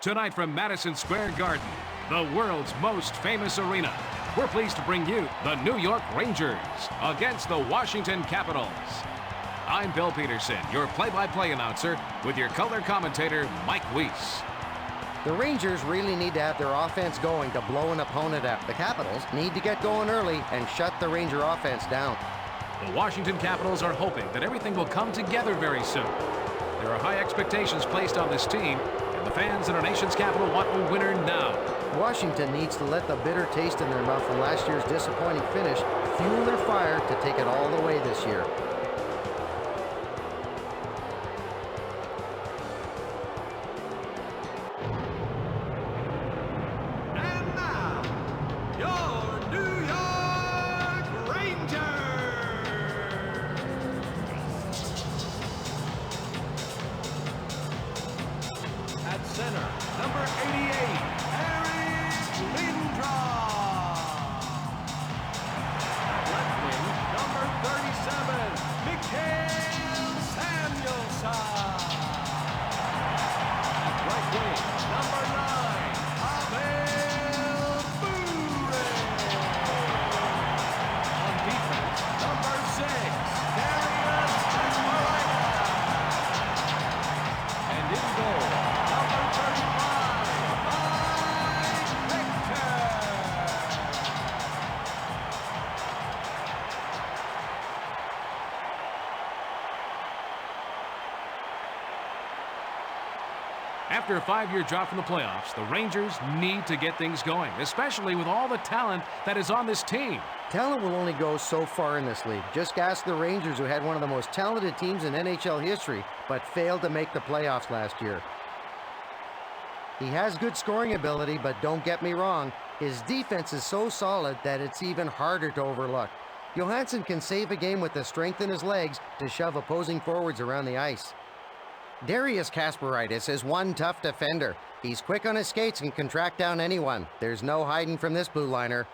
Tonight from Madison Square Garden, the world's most famous arena, we're pleased to bring you the New York Rangers against the Washington Capitals. I'm Bill Peterson, your play-by-play announcer, with your color commentator, Mike Weiss. The Rangers really need to have their offense going to blow an opponent out. The Capitals need to get going early and shut the Ranger offense down. The Washington Capitals are hoping that everything will come together very soon. There are high expectations placed on this team, and the fans in our nation's capital want a winner now. Washington needs to let the bitter taste in their mouth from last year's disappointing finish fuel their fire to take it all the way this year. And now, your New York Rangers! At center, number 88. After a 5-year drop from the playoffs, the Rangers need to get things going, especially with all the talent that is on this team. Talent will only go so far in this league. Just ask the Rangers, who had one of the most talented teams in NHL history, but failed to make the playoffs last year. He has good scoring ability, but don't get me wrong, his defense is so solid that it's even harder to overlook. Johansson can save a game with the strength in his legs to shove opposing forwards around the ice. Darius Kasparaitis is one tough defender. He's quick on his skates and can track down anyone. There's no hiding from this blue liner.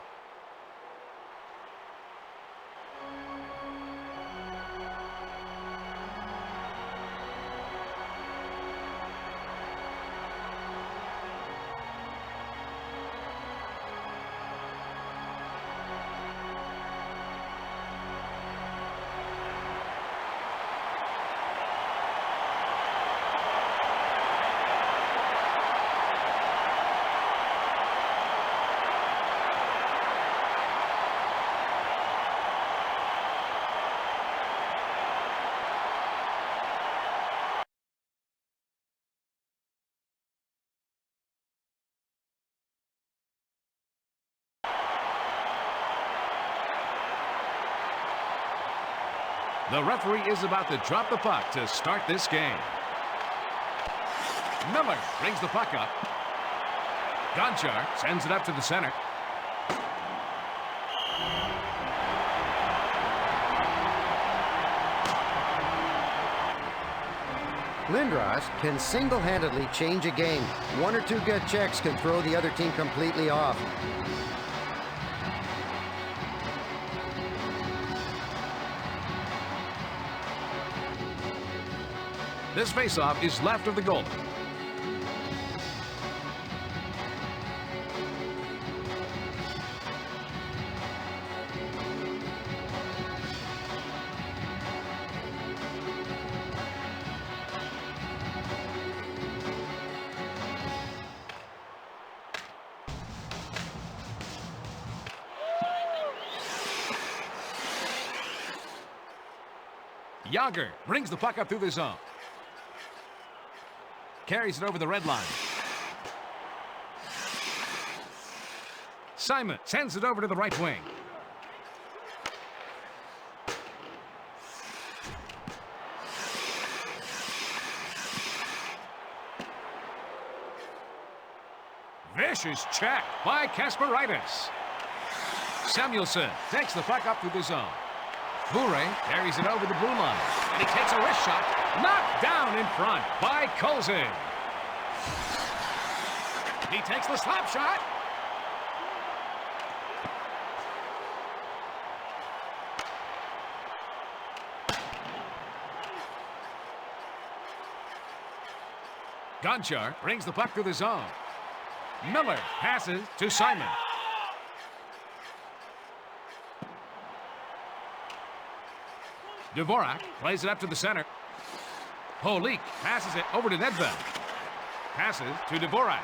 The referee is about to drop the puck to start this game. Miller brings the puck up. Gonchar sends it up to the center. Lindros can single-handedly change a game. One or two good checks can throw the other team completely off. This faceoff is left of the goal. Yager brings the puck up through the zone. Carries it over the red line. Simon sends it over to the right wing. Vicious check by Kasparaitis. Samuelson takes the puck up through the zone. Bure carries it over the blue line, and he takes a wrist shot, knocked down in front by Colzin. He takes the slap shot. Gonchar brings the puck through the zone. Miller passes to Simon. Dvorak plays it up to the center. Holik passes it over to Nedved. Passes to Dvorak.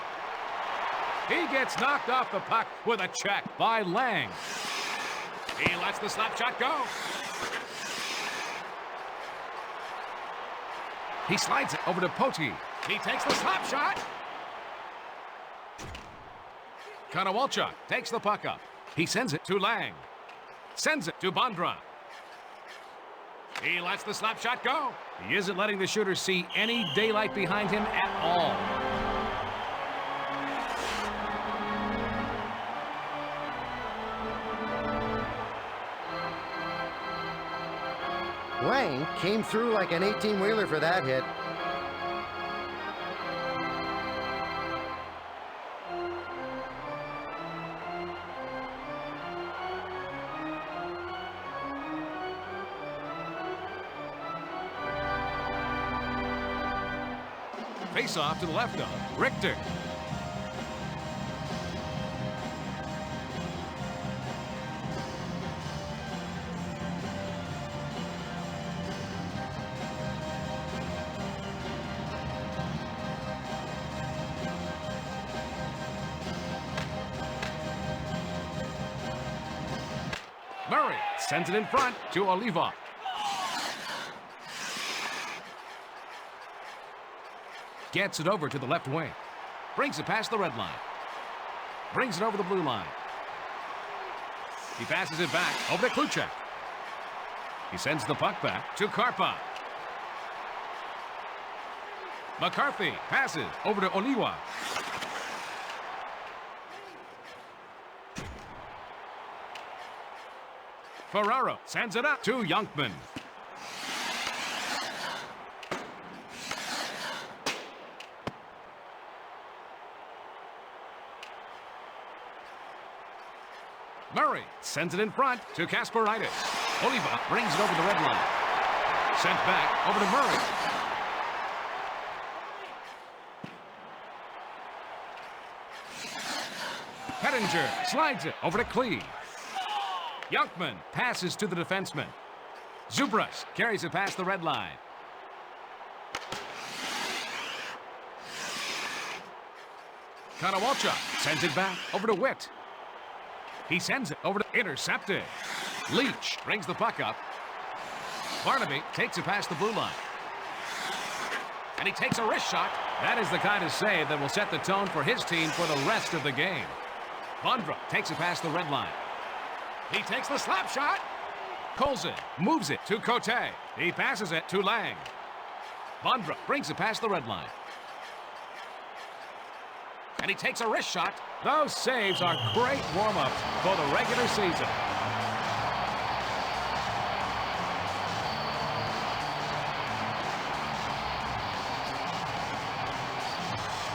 He gets knocked off the puck with a check by Lang. He lets the slap shot go. He slides it over to Poti. He takes the slap shot. Konowalchuk takes the puck up. He sends it to Lang. Sends it to Bondra. He lets the slap shot go. He isn't letting the shooter see any daylight behind him at all. Wang came through like an 18-wheeler for that hit. Face off to the left of Richter. Murray sends it in front to Oliva. Gets it over to the left wing. Brings it past the red line. Brings it over the blue line. He passes it back over to Kluchek. He sends the puck back to Karpa. McCarthy passes over to Oliwa. Ferraro sends it up to Youngman. Murray sends it in front to Kasparaitis. Oliva brings it over the red line. Sent back over to Murray. Pettinger slides it over to Klee. Youngman passes to the defenseman. Zubras carries it past the red line. Konowalchuk sends it back over to Witt. He sends it over to intercepted. Leach brings the puck up. Barnaby takes it past the blue line. And he takes a wrist shot. That is the kind of save that will set the tone for his team for the rest of the game. Bondra takes it past the red line. He takes the slap shot. Colson moves it to Cote. He passes it to Lang. Bondra brings it past the red line. And he takes a wrist shot. Those saves are great warm-ups for the regular season.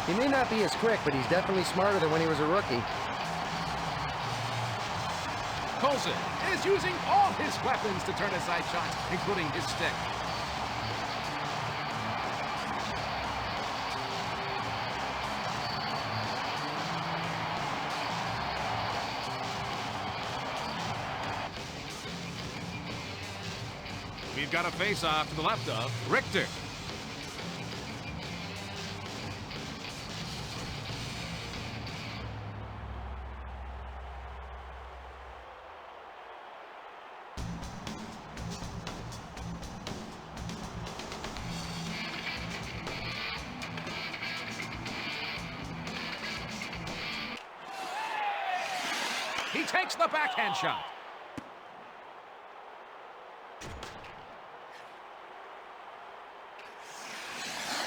He may not be as quick, but he's definitely smarter than when he was a rookie. Colson is using all his weapons to turn aside shots, including his stick. We've got a face-off to the left of Richter. He takes the backhand shot.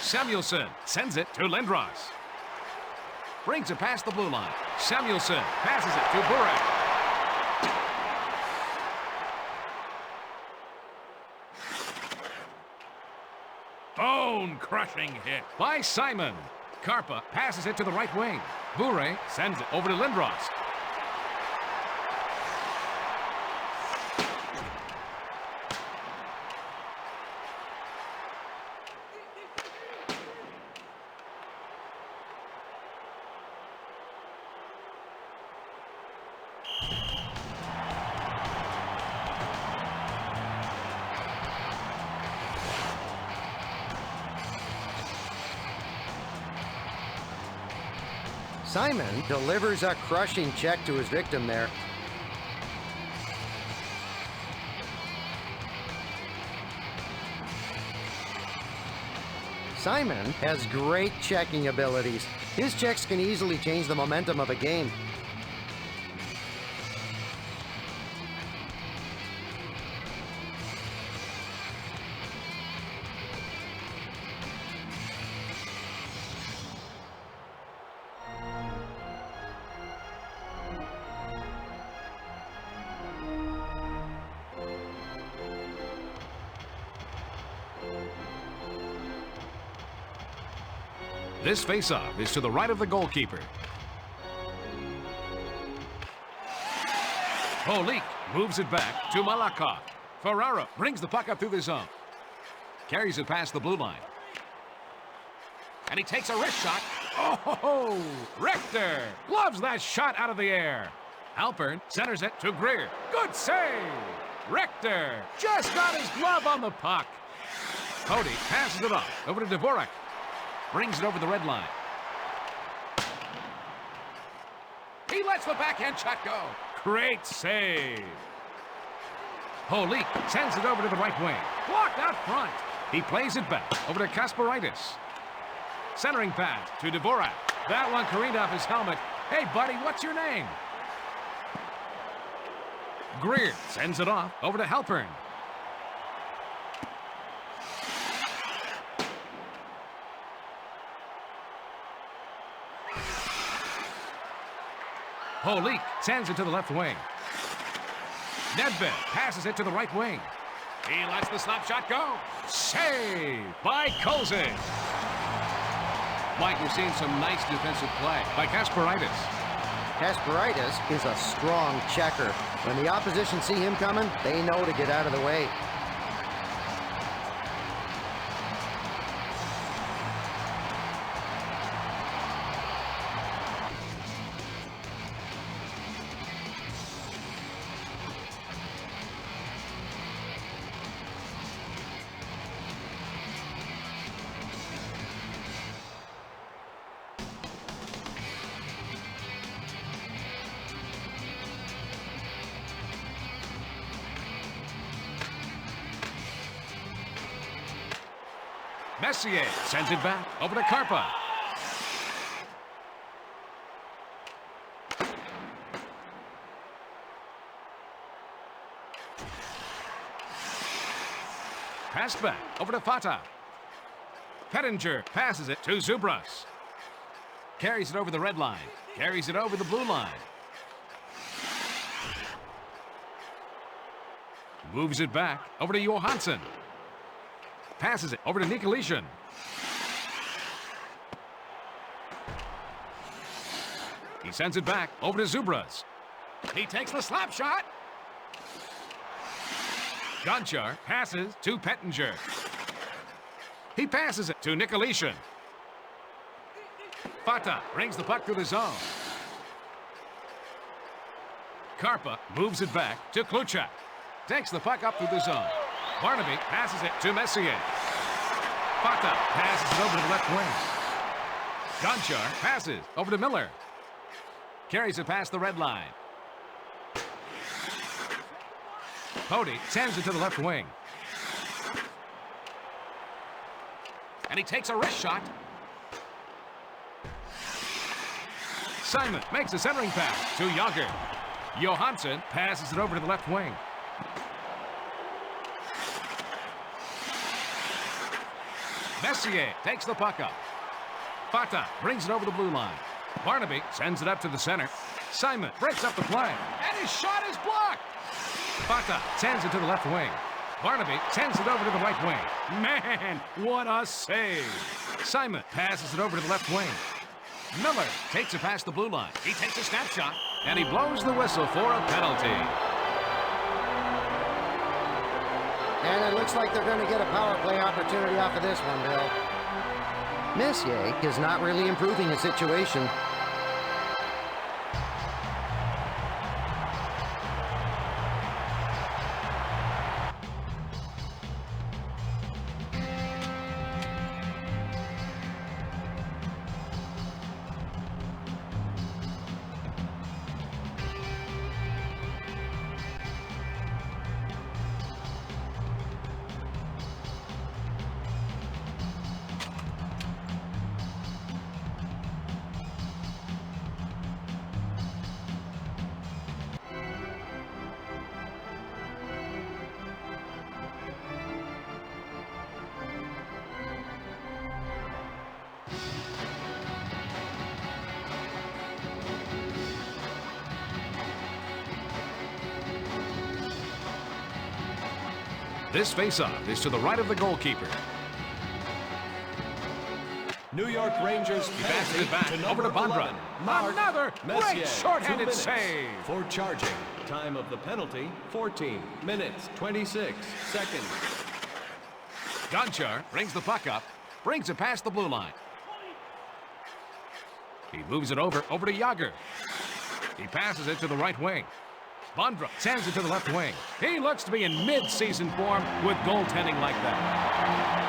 Samuelson sends it to Lindros. Brings it past the blue line. Samuelson passes it to Burek. Bone-crushing hit by Simon. Karpa passes it to the right wing. Bure sends it over to Lindros. Simon delivers a crushing check to his victim there. Simon has great checking abilities. His checks can easily change the momentum of a game. This face-off is to the right of the goalkeeper. Holik moves it back to Malakoff. Ferraro brings the puck up through the zone. Carries it past the blue line. And he takes a wrist shot. Oh, Richter loves that shot out of the air. Halpern centers it to Greer. Good save. Richter just got his glove on the puck. Cody passes it off over to Dvorak. Brings it over the red line. He lets the backhand shot go. Great save. Holik sends it over to the right wing. Blocked out front. He plays it back over to Kasparaitis. Centering pass to Dvorak. That one careened off his helmet. Hey, buddy, what's your name? Greer sends it off over to Halpern. Holik sends it to the left wing. Nedved passes it to the right wing. He lets the slap shot go. Save by Kozik. Mike, we're seeing some nice defensive play by Kasparaitis. Kasparaitis is a strong checker. When the opposition see him coming, they know to get out of the way. Messier sends it back over to Karpa. Pass back over to Fata. Pettinger passes it to Zubras. Carries it over the red line. Carries it over the blue line. Moves it back over to Johansson. Passes it over to Nikolitin. He sends it back over to Zubras. He takes the slap shot. Gonchar passes to Pettinger. He passes it to Nikolitin. Fata brings the puck through the zone. Karpa moves it back to Kluchak. Takes the puck up through the zone. Barnaby passes it to Messier. Fata passes it over to the left wing. Gonchar passes over to Miller. Carries it past the red line. Cody sends it to the left wing. And he takes a wrist shot. Simon makes a centering pass to Yager. Johansson passes it over to the left wing. Messier takes the puck up. Fata brings it over the blue line. Barnaby sends it up to the center. Simon breaks up the play. And his shot is blocked. Fata sends it to the left wing. Barnaby sends it over to the right wing. Man, what a save. Simon passes it over to the left wing. Miller takes it past the blue line. He takes a snapshot, and he blows the whistle for a penalty. And it looks like they're going to get a power play opportunity off of this one, Bill. Messier is not really improving his situation. This face-off is to the right of the goalkeeper. New York Rangers He passes it back to over to number Bondra. 11, Mark Another Messier. great 2 short-handed minutes save. for charging. Time of the penalty, 14 minutes, 26 seconds. Gonchar brings the puck up, brings it past the blue line. He moves it over to Yager. He passes it to the right wing. Bondra sends it to the left wing. He looks to be in mid-season form with goaltending like that.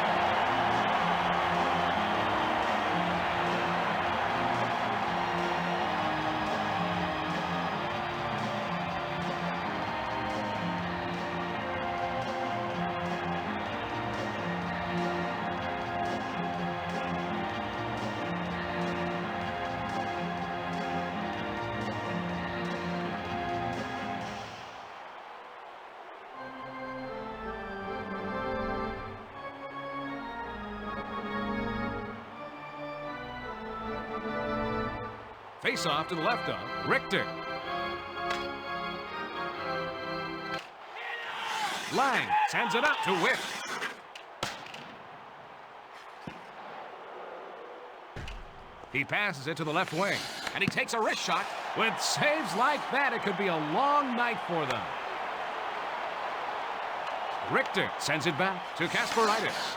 Face off to the left of Richter. Lang sends it up to Witt. He passes it to the left wing, and he takes a wrist shot. With saves like that, it could be a long night for them. Richter sends it back to Kasparaitis.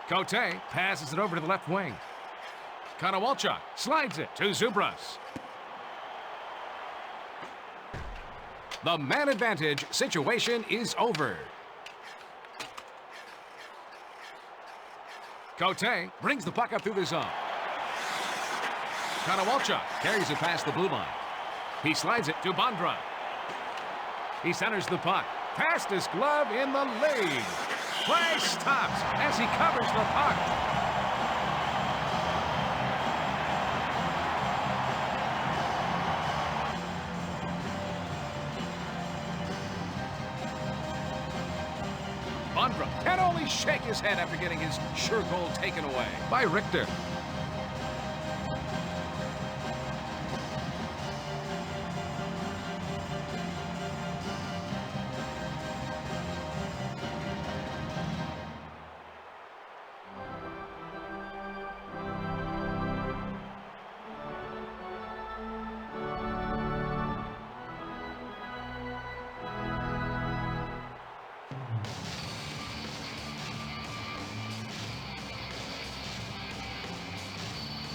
Cote passes it over to the left wing. Konowalchuk slides it to Zubras. The man advantage situation is over. Cote brings the puck up through the zone. Konowalchuk carries it past the blue line. He slides it to Bondra. He centers the puck. Fastest glove in the league. Play stops as he covers the puck. Bondra can only shake his head after getting his sure goal taken away by Richter.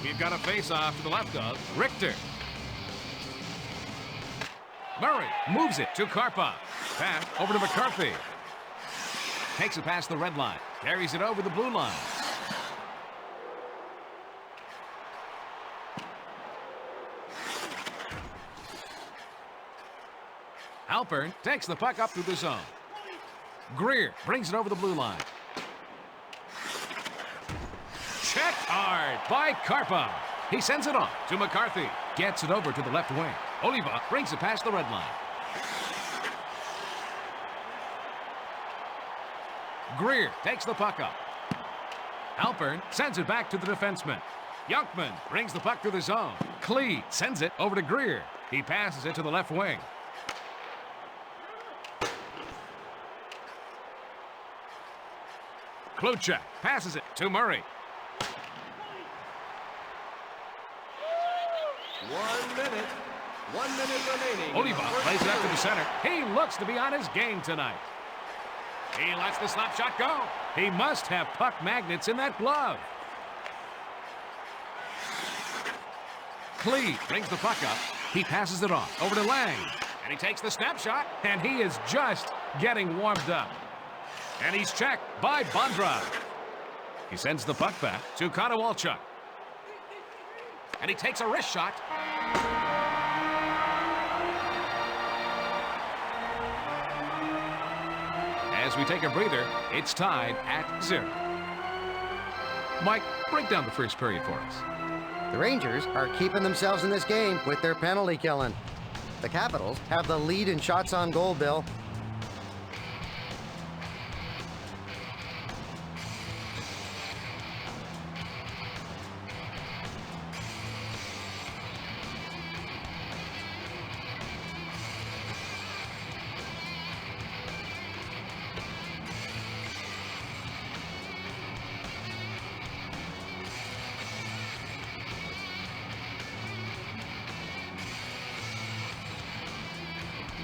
We've got a face-off to the left of Richter. Murray moves it to Karpov. Pass over to McCarthy. Takes it past the red line. Carries it over the blue line. Halpern takes the puck up through the zone. Greer brings it over the blue line. Checked hard by Karpov. He sends it on to McCarthy. Gets it over to the left wing. Oliva brings it past the red line. Greer takes the puck up. Halpern sends it back to the defenseman. Youngman brings the puck through the zone. Klee sends it over to Greer. He passes it to the left wing. Kluchak passes it to Murray. 1 minute remaining. Oliva plays it up to the center. He looks to be on his game tonight. He lets the slap shot go. He must have puck magnets in that glove. Klee brings the puck up. He passes it off over to Lang. And he takes the snapshot, and he is just getting warmed up. And he's checked by Bondra. He sends the puck back to Konowalchuk. And he takes a wrist shot. As we take a breather, it's tied at 0. Mike, break down the first period for us. The Rangers are keeping themselves in this game with their penalty killing. The Capitals have the lead in shots on goal, Bill.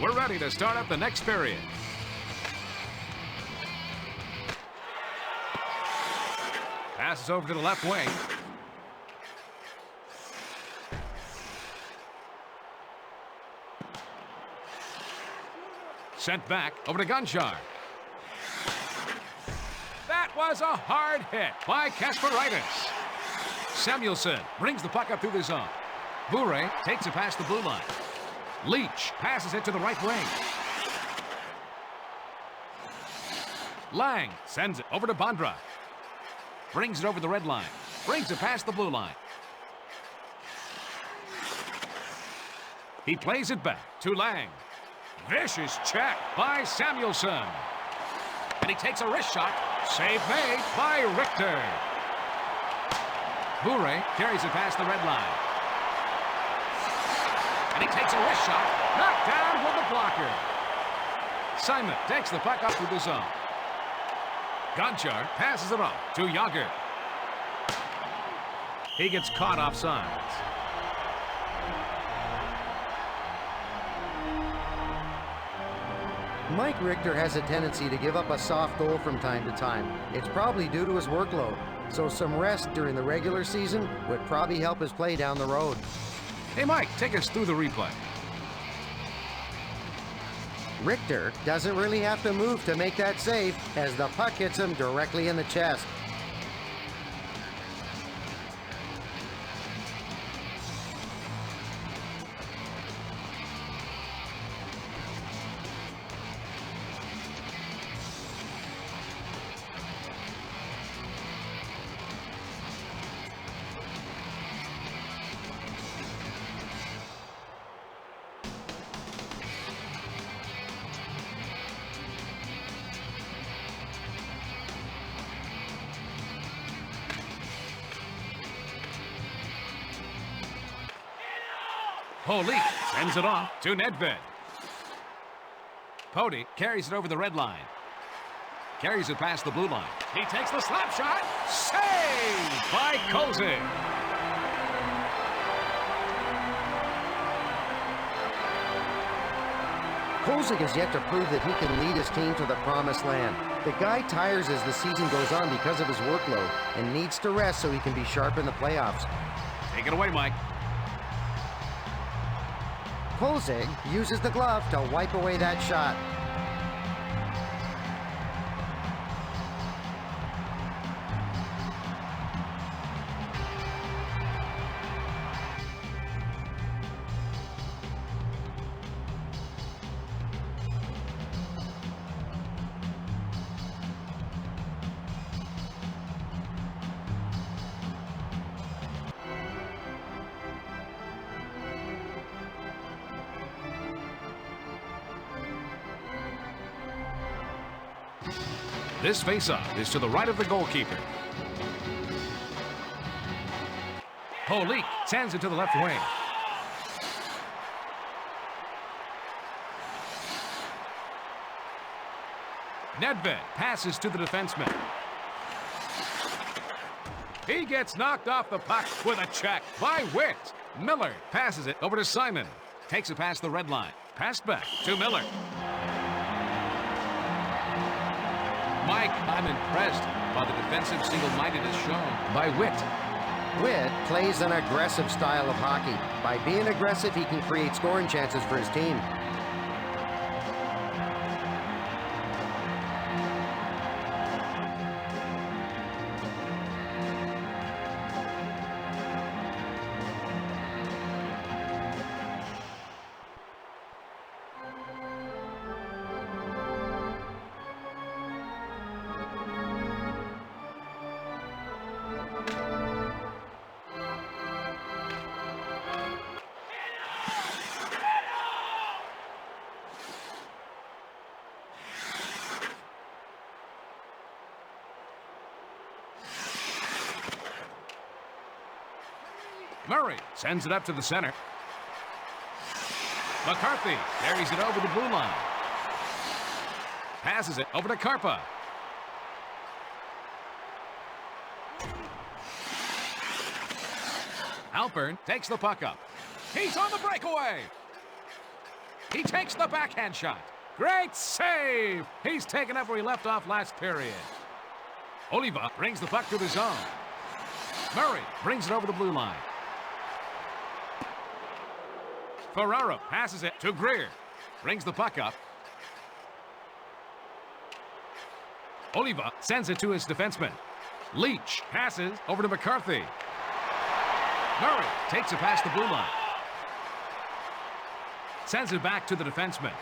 We're ready to start up the next period. Passes over to the left wing. Sent back over to Gunchar. That was a hard hit by Kasperitis. Samuelson brings the puck up through the zone. Bure takes it past the blue line. Leach passes it to the right wing. Lang sends it over to Bondra. Brings it over the red line. Brings it past the blue line. He plays it back to Lang. Vicious check by Samuelson. And he takes a wrist shot. Save made by Richter. Bure carries it past the red line. And he takes a wrist shot. Knocked down with the blocker. Simon takes the puck up through the zone. Gonchar passes it off to Yager. He gets caught offsides. Mike Richter has a tendency to give up a soft goal from time to time. It's probably due to his workload, so some rest during the regular season would probably help his play down the road. Hey, Mike, take us through the replay. Richter doesn't really have to move to make that save as the puck hits him directly in the chest. Holy sends it off to Nedved. Pody carries it over the red line. Carries it past the blue line. He takes the slap shot. Saved by Kozig. Kozig has yet to prove that he can lead his team to the promised land. The guy tires as the season goes on because of his workload and needs to rest so he can be sharp in the playoffs. Take it away, Mike. Kozig uses the glove to wipe away that shot. This face-off is to the right of the goalkeeper. Holik sends it to the left wing. Nedved passes to the defenseman. He gets knocked off the puck with a check by Witt. Miller passes it over to Simon. Takes it past the red line. Passed back to Miller. Mike, I'm impressed by the defensive single-mindedness shown by Witt. Witt plays an aggressive style of hockey. By being aggressive, he can create scoring chances for his team. Murray sends it up to the center. McCarthy carries it over the blue line. Passes it over to Karpa. Alpern takes the puck up. He's on the breakaway. He takes the backhand shot. Great save! He's taken up where he left off last period. Oliva brings the puck to the zone. Murray brings it over the blue line. Ferraro passes it to Greer. Brings the puck up. Oliva sends it to his defenseman. Leach passes over to McCarthy. Murray takes it past the blue line. Sends it back to the defenseman.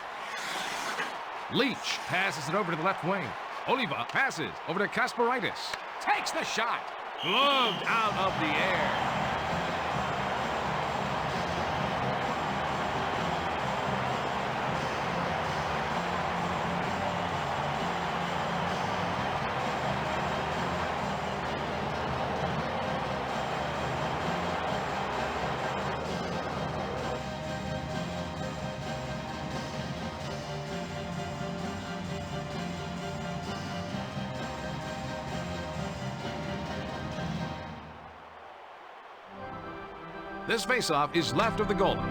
Leach passes it over to the left wing. Oliva passes over to Kasparaitis. Takes the shot. Gloved out of the air. This faceoff is left of the goal. And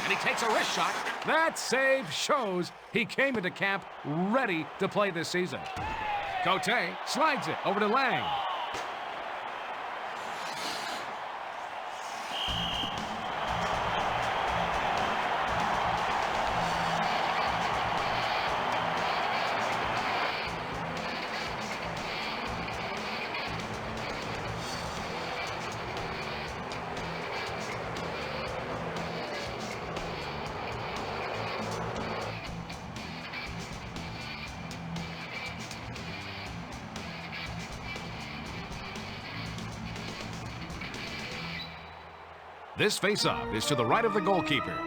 he takes a wrist shot. That save shows he came into camp ready to play this season. Cote slides it over to Lang. This faceoff is to the right of the goalkeeper.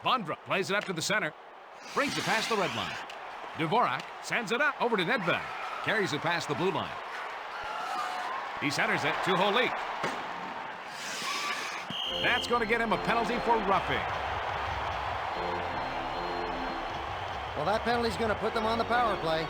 Bondra plays it up to the center. Brings it past the red line. Dvorak sends it up over to Nedved. Carries it past the blue line. He centers it to Holik. That's going to get him a penalty for roughing. Well, that penalty's going to put them on the power play.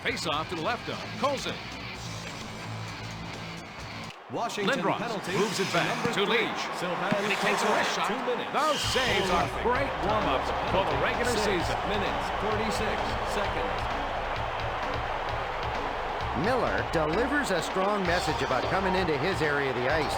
Face off to the left of Colson. Washington Lindros penalty moves it back to Leach. And he takes a wrist shot. 2 minutes. Those saves are great warm-ups for the regular 6 season. minutes, 46 seconds. Miller delivers a strong message about coming into his area of the ice.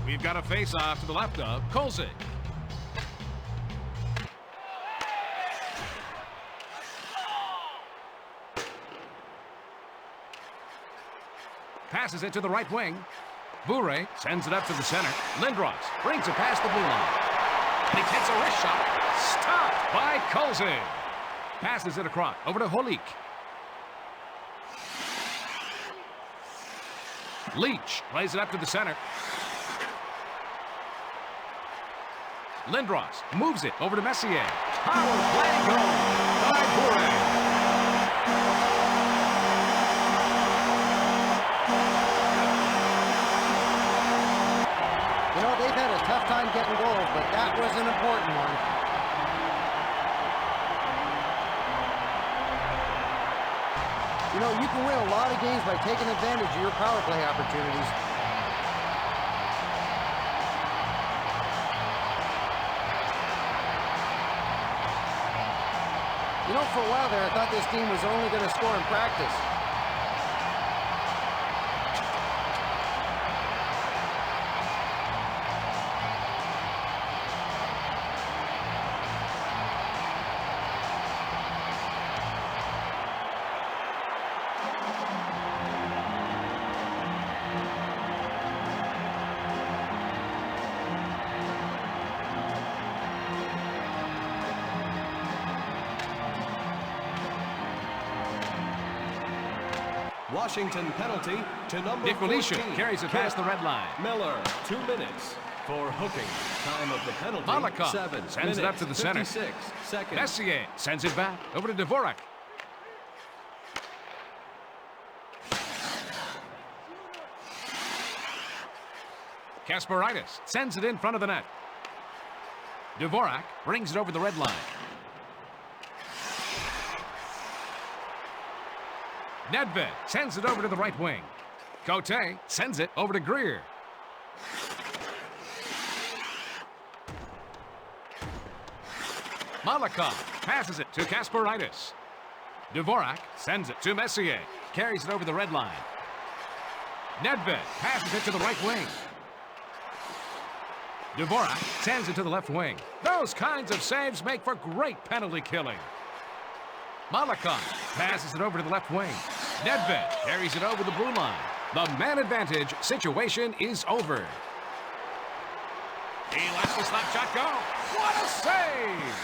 We've got a face-off to the left of Kolzig. Passes it to the right wing. Bure sends it up to the center. Lindros brings it past the blue line. And he takes a wrist shot. Stopped by Kolzig. Passes it across over to Holik. Leach plays it up to the center. Lindros moves it over to Messier. Power play goal by Bure. You know, they've had a tough time getting goals, but that was an important one. You know, you can win a lot of games by taking advantage of your power play opportunities. You know, for a while there, I thought this team was only going to score in practice. Washington penalty to number 14. Carries it past the red line. Miller, 2 minutes for hooking. Time of the penalty, Malakov 7 sends minutes, it up to the center. 56 seconds. Messier sends it back over to Dvorak. Kasparaitis sends it in front of the net. Dvorak brings it over the red line. Nedved sends it over to the right wing. Cote sends it over to Greer. Malakov passes it to Kasparaitis. Dvorak sends it to Messier. Carries it over the red line. Nedved passes it to the right wing. Dvorak sends it to the left wing. Those kinds of saves make for great penalty killing. Malakov passes it over to the left wing. Nedved carries it over the blue line. The man advantage situation is over. He lets the slap shot go. What a save!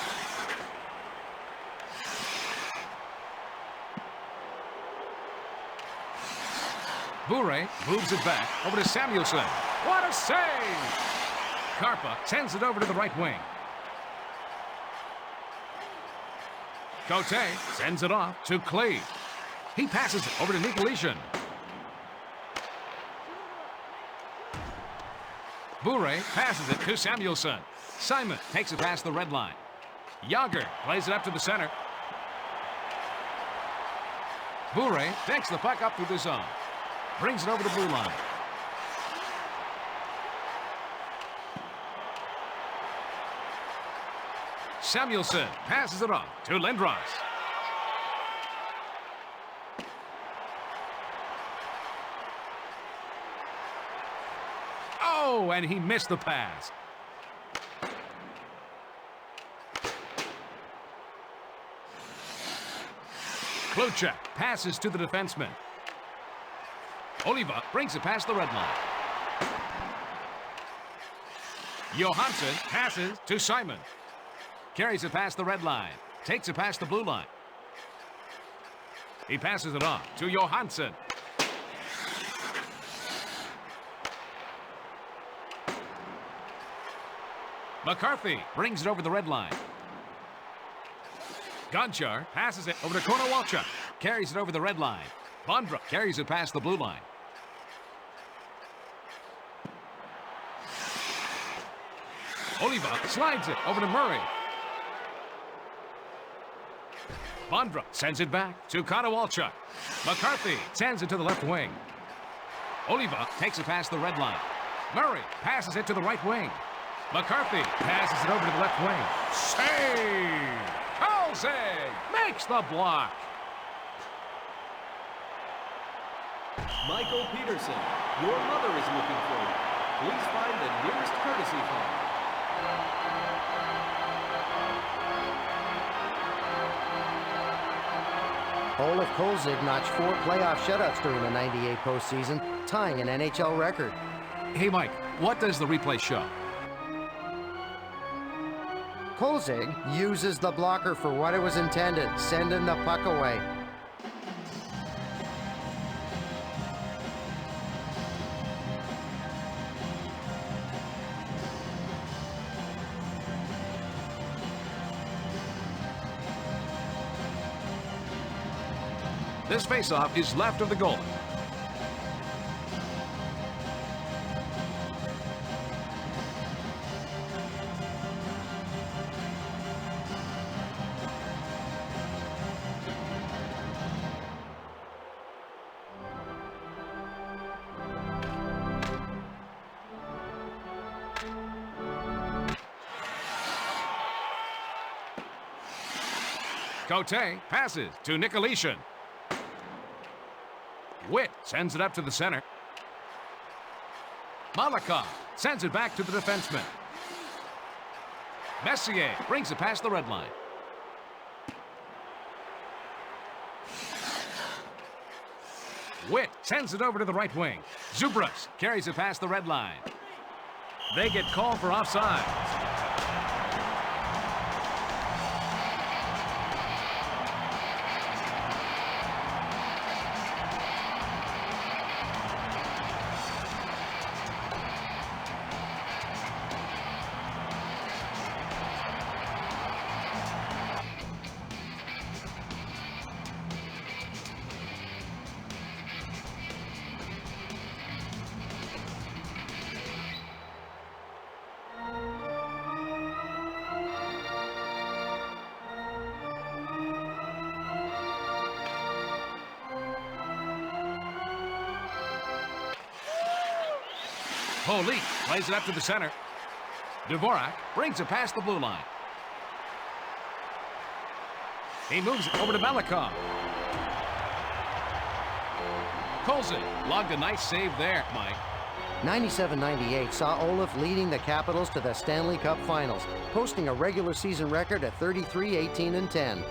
Bure moves it back over to Samuelson. What a save! Karpa sends it over to the right wing. Cote sends it off to Klee. He passes it over to Nikolitin. Bure passes it to Samuelson. Simon takes it past the red line. Yager plays it up to the center. Bure takes the puck up through the zone. Brings it over the blue line. Samuelson passes it off to Lindros. Oh, and he missed the pass. Kluchak passes to the defenseman. Oliva brings it past the red line. Johansson passes to Simon. Carries it past the red line. Takes it past the blue line. He passes it off to Johansson. McCarthy brings it over the red line. Gonchar passes it over to Konowalchuk. Carries it over the red line. Bondra carries it past the blue line. Oliva slides it over to Murray. Bondra sends it back to Konowalchuk. McCarthy sends it to the left wing. Oliva takes it past the red line. Murray passes it to the right wing. McCarthy passes it over to the left wing. Save! Kolzig makes the block. Michael Peterson, your mother is looking for you. Please find the nearest courtesy phone. Olaf Kolzig notched 4 playoff shutouts during the '98 postseason, tying an NHL record. Hey, Mike, what does the replay show? Kolzig uses the blocker for what it was intended, sending the puck away. This faceoff is left of the goal. Cote passes to Nicolishin. Witt sends it up to the center. Malakoff sends it back to the defenseman. Messier brings it past the red line. Witt sends it over to the right wing. Zubras carries it past the red line. They get called for offside. Holik plays it up to the center. Dvorak brings it past the blue line. He moves it over to Malakoff. Colson logged a nice save there, Mike. 97-98 saw Olaf leading the Capitals to the Stanley Cup Finals, posting a regular season record at 33-18-10.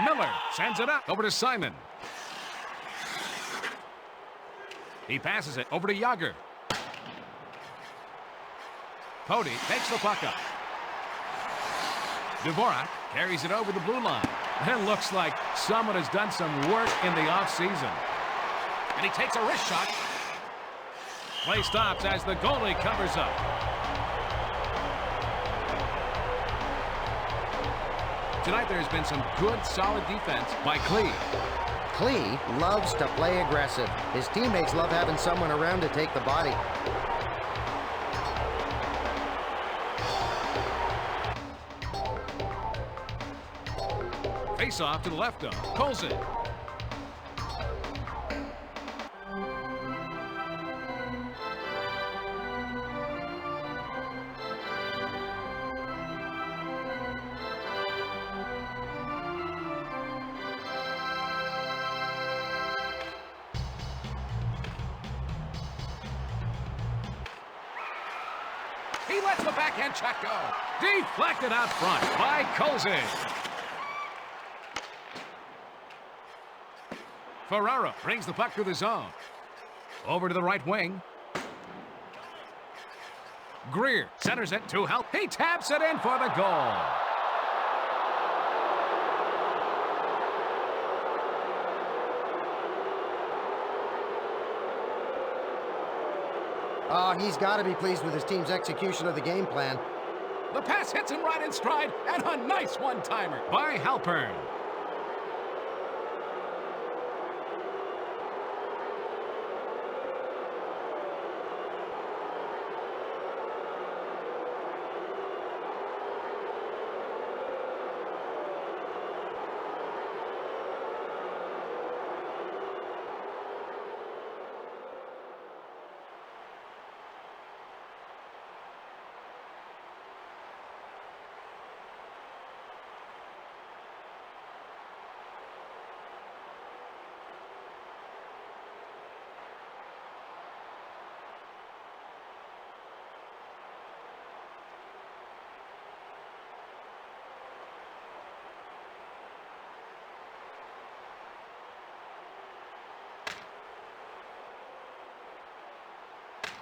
Miller sends it up over to Simon. He passes it over to Yager. Cody takes the puck up. Dvorak carries it over the blue line. It looks like someone has done some work in the offseason. And he takes a wrist shot. Play stops as the goalie covers up. Tonight there has been some good, solid defense by Klee. Klee loves to play aggressive. His teammates love having someone around to take the body. Face off to the left of Colson. He lets the backhand check go. Deflected out front by Colson. Ferraro brings the puck through the zone. Over to the right wing. Greer centers it to help. He taps it in for the goal. Oh, he's got to be pleased with his team's execution of the game plan. The pass hits him right in stride, and a nice one-timer by Halpern.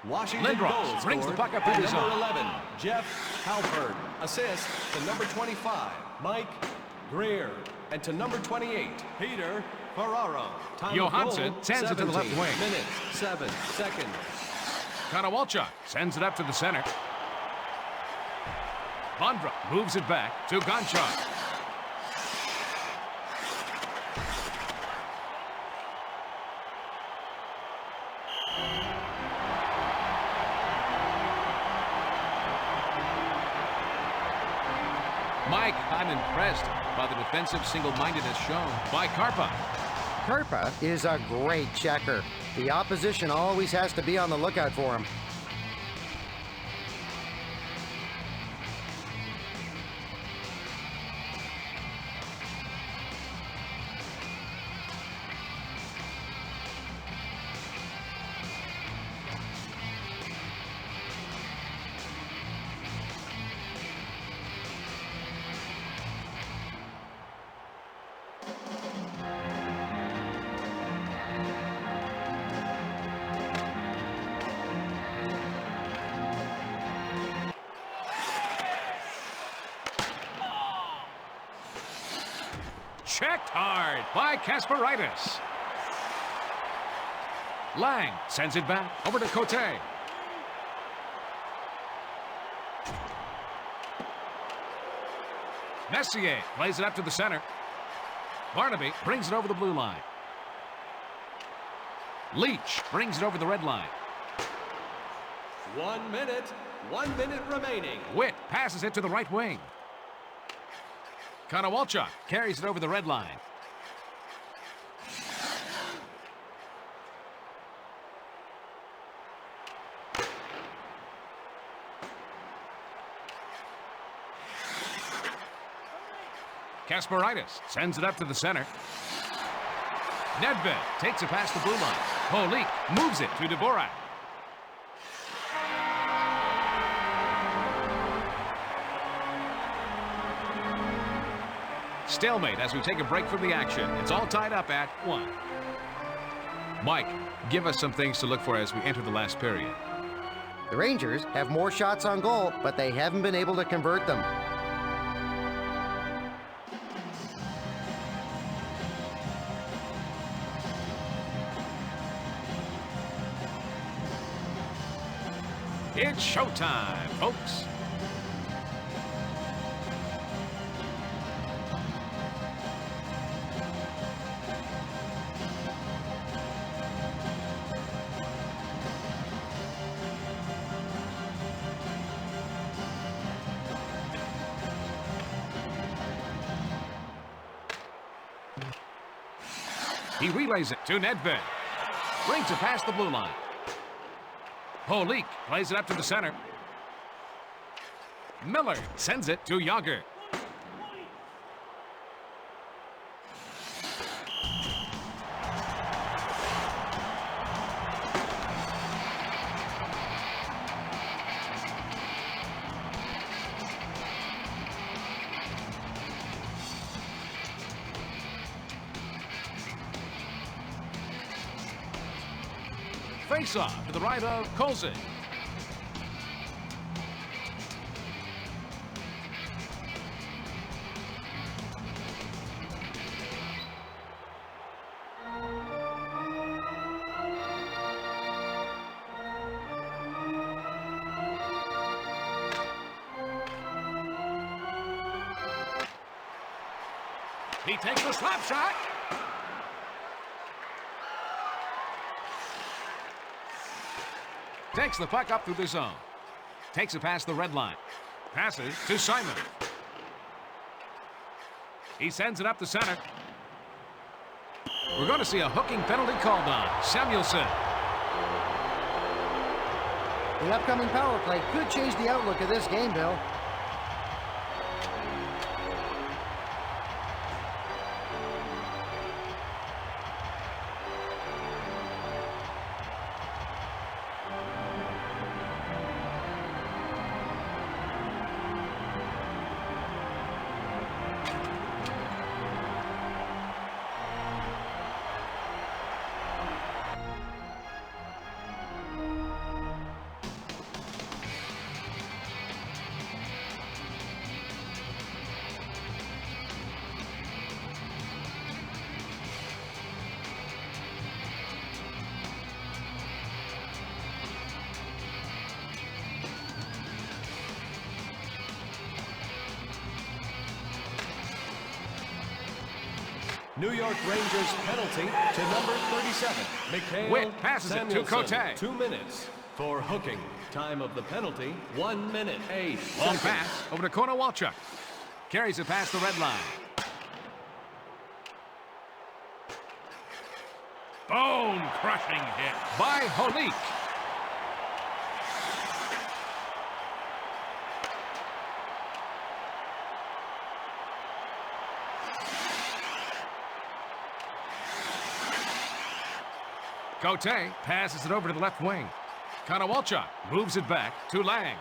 Washington Lindros brings the puck up through the zone. Number 11, Jeff Halpern. Assist to number 25, Mike Greer. And to number 28, Peter Ferraro. Time Johansson of goal, sends it to the left 17 wing. minutes, 7 seconds. Konowalchuk sends it up to the center. Bondra moves it back to Gonchar. Mike, I'm impressed by the defensive single-mindedness shown by Karpa. Karpa is a great checker. The opposition always has to be on the lookout for him. Checked hard by Kasperitis. Lang sends it back over to Cote. Messier plays it up to the center. Barnaby brings it over the blue line. Leach brings it over the red line. 1 minute. 1 minute remaining. Witt passes it to the right wing. Konowalchuk carries it over the red line. Kasperitis sends it up to the center. Nedved takes it past the blue line. Holik moves it to Dvorak. Stalemate as we take a break from the action. It's all tied up at 1. Mike, give us some things to look for as we enter the last period. The Rangers have more shots on goal, but they haven't been able to convert them. It's showtime, folks. He relays it to Nedved. Brings it past the blue line. Holik plays it up to the center. Miller sends it to Yager. Face-off to the right of Kolzig. He takes the slap shot. Takes the puck up through the zone. Takes it past the red line. Passes to Simon. He sends it up the center. We're going to see a hooking penalty called on Samuelson. The upcoming power play could change the outlook of this game, Bill. New York Rangers penalty to number 37, Mikhail Witt passes it to Samuelson. Cote. 2 minutes for hooking. Time of the penalty, 1 minute 8 Long seconds. pass over to Konowalchuk. Carries it past the red line. Bone-crushing hit by Holik. Cote passes it over to the left wing. Konowalchuk moves it back to Lang.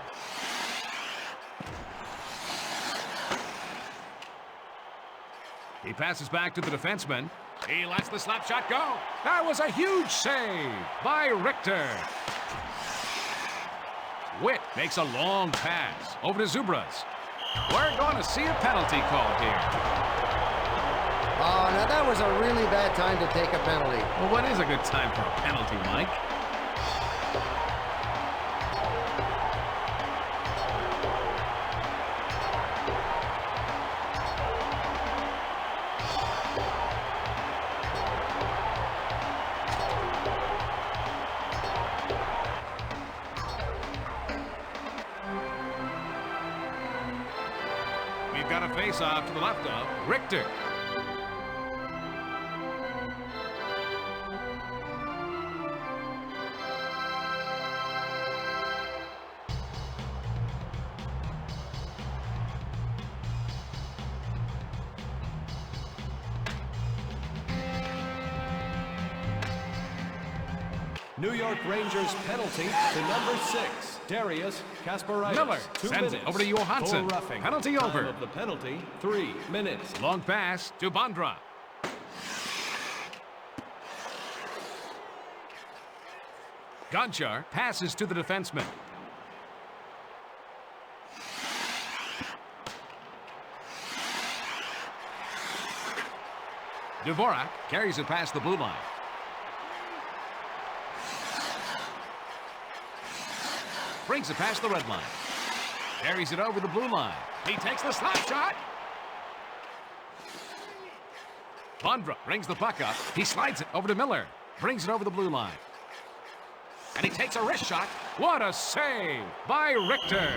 He passes back to the defenseman. He lets the slap shot go. That was a huge save by Richter. Witt makes a long pass over to Zubras. We're going to see a penalty call here. Oh, now that was a really bad time to take a penalty. Well, what is a good time for a penalty, Mike? We've got a face-off to the left of Richter. New York Rangers penalty to number 6, Darius Kasparaitis. Miller 2 sends it minutes over to Johansson. for roughing. Penalty Time over. of the penalty, 3 minutes. Long pass to Bondra. Gonchar passes to the defenseman. Dvorak carries it past the blue line. Brings it past the red line. Carries it over the blue line. He takes the slap shot. Bondra brings the puck up. He slides it over to Miller. Brings it over the blue line. And he takes a wrist shot. What a save by Richter.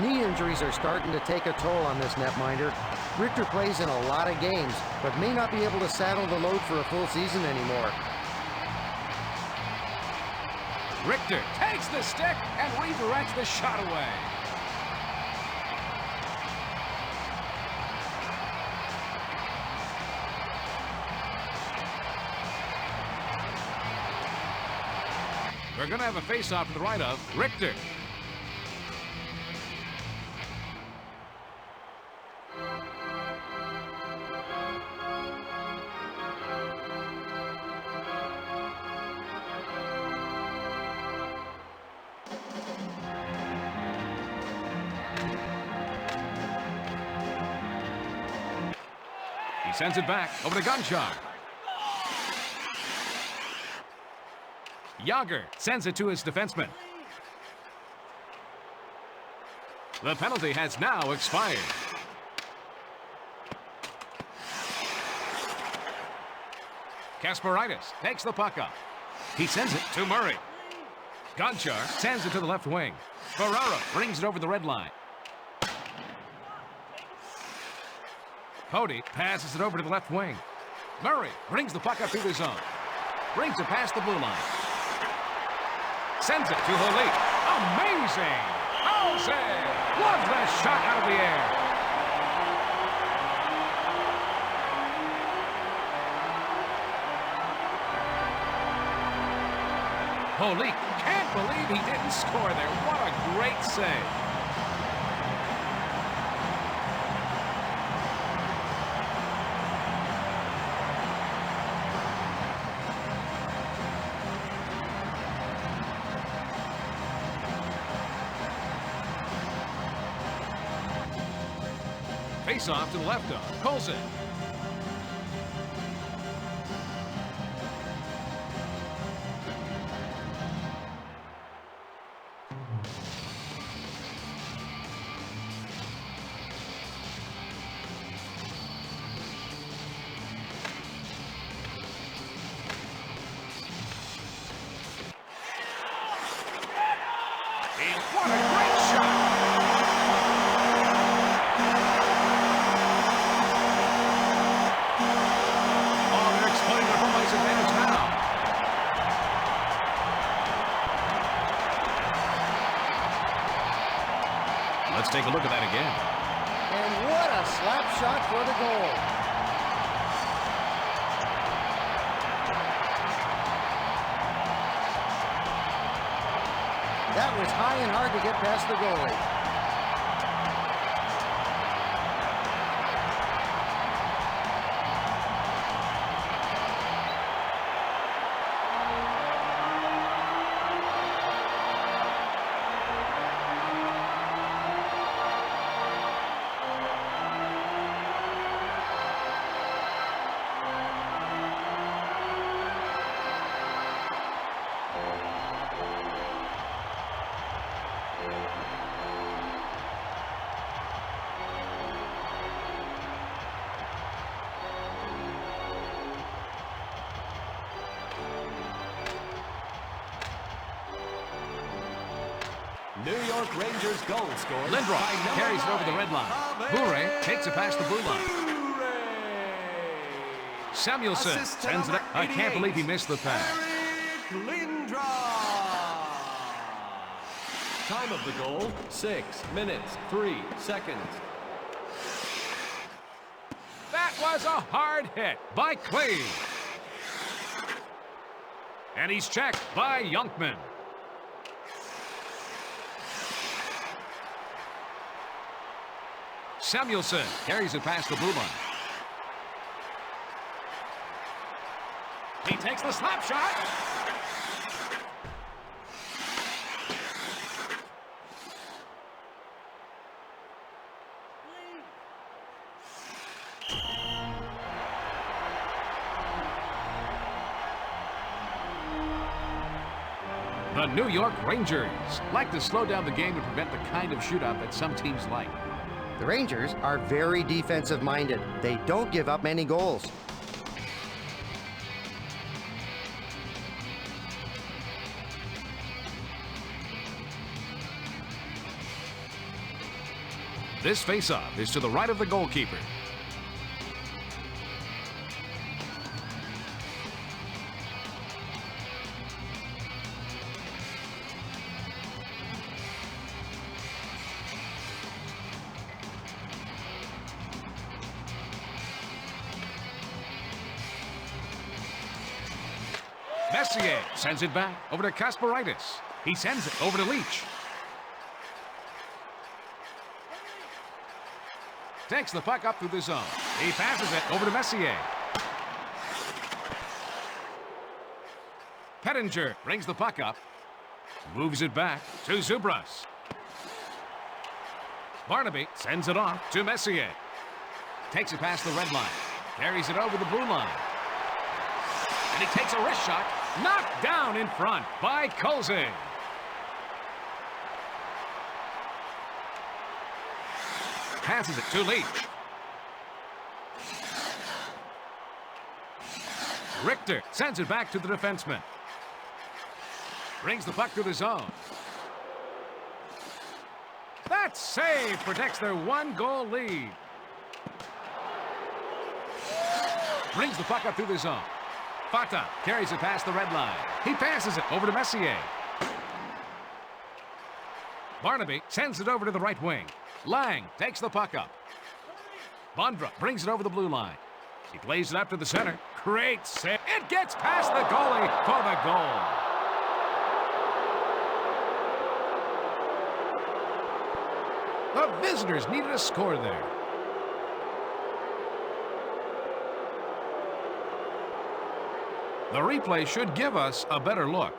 Knee injuries are starting to take a toll on this netminder. Richter plays in a lot of games, but may not be able to saddle the load for a full season anymore. Richter takes the stick and redirects the shot away. We're going to have a face-off to the right of Richter. He sends it back over to Gonchar. Yager sends it to his defenseman. The penalty has now expired. Kasparaitis takes the puck up. He sends it to Murray. Gonchar sends it to the left wing. Ferrara brings it over the red line. Cody passes it over to the left wing. Murray brings the puck up through the zone. Brings it past the blue line. Sends it to Holik. Amazing! How save! Loves that shot out of the air. Holik can't believe he didn't score there. What a great save. Face off to the left of Colson. take a look at that again. And what a slap shot for the goal. That was high and hard to get past the goalie. New York Rangers goal scored. Lindros carries it over the red line. Bure takes it past the blue line. Samuelson sends it up. I can't believe he missed the pass. Lindros. Time of the goal, 6 minutes, 3 seconds. That was a hard hit by Clee. And he's checked by Youngman. Samuelson carries it past the blue line. He takes the slap shot. The New York Rangers like to slow down the game to prevent the kind of shootout that some teams like. The Rangers are very defensive-minded. They don't give up many goals. This faceoff is to the right of the goalkeeper. Messier sends it back over to Kasperitis. He sends it over to Leach. Takes the puck up through the zone. He passes it over to Messier. Pettinger brings the puck up. Moves it back to Zubras. Barnaby sends it off to Messier. Takes it past the red line. Carries it over the blue line. And he takes a wrist shot. Knocked down in front by Colzig. Passes it to Leach. Richter sends it back to the defenseman. Brings the puck to the zone. That save protects their one-goal lead. Brings the puck up through the zone. Fata carries it past the red line. He passes it over to Messier. Barnaby sends it over to the right wing. Lang takes the puck up. Bondra brings it over the blue line. He plays it up to the center. Great save. It gets past the goalie for the goal. The visitors needed a score there. The replay should give us a better look.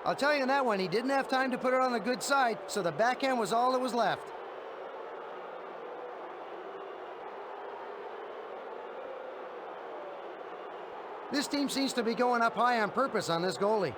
I'll tell you on that one, he didn't have time to put it on the good side, so the backhand was all that was left. This team seems to be going up high on purpose on this goalie.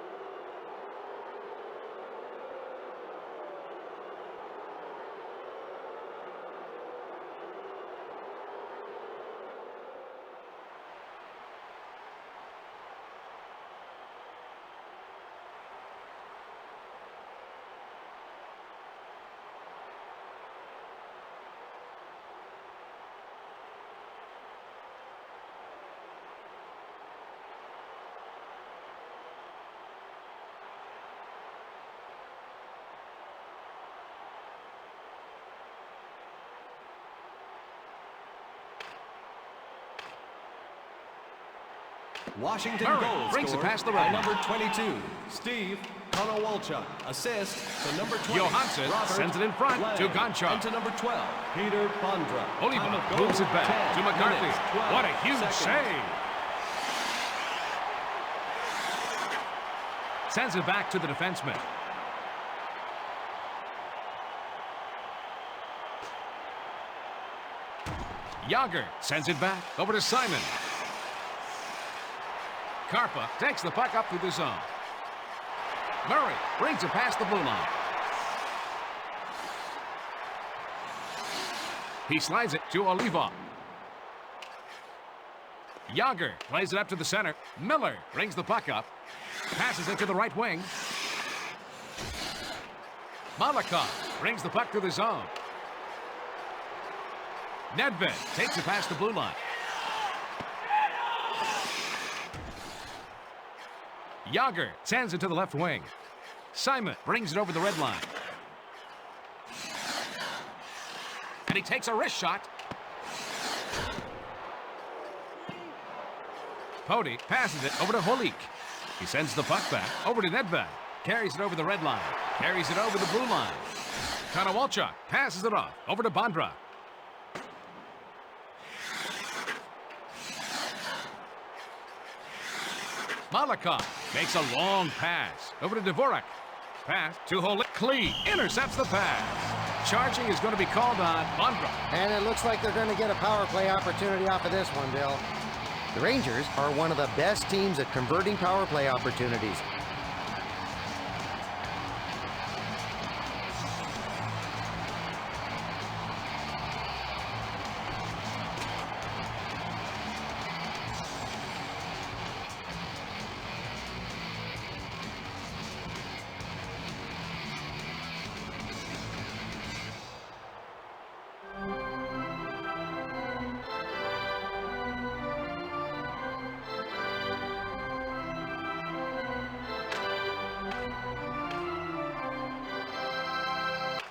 Washington Murray goal brings it scored past the by red number line. 22, Steve Konowalchuk. Assist to number 20, Johansson Robert sends it in front Lang. to Gonchar. And to number 12, Peter Bondra. Time Oliva of goal, moves it back 10 to McCarthy. minutes, 12 What a huge seconds. save. Sends it back to the defenseman. Yager sends it back over to Simon. Karpa takes the puck up through the zone. Murray brings it past the blue line. He slides it to Oliva. Yager plays it up to the center. Miller brings the puck up. Passes it to the right wing. Malakov brings the puck to the zone. Nedved takes it past the blue line. Yager sends it to the left wing. Simon brings it over the red line. And he takes a wrist shot. Pody passes it over to Holik. He sends the puck back over to Nedved. Carries it over the red line. Carries it over the blue line. Konowalchuk passes it off over to Bondra. Malakov makes a long pass over to Dvorak. Pass to Holik. Klee intercepts the pass. Charging is going to be called on Bondra. And it looks like they're going to get a power play opportunity off of this one, Bill. The Rangers are one of the best teams at converting power play opportunities.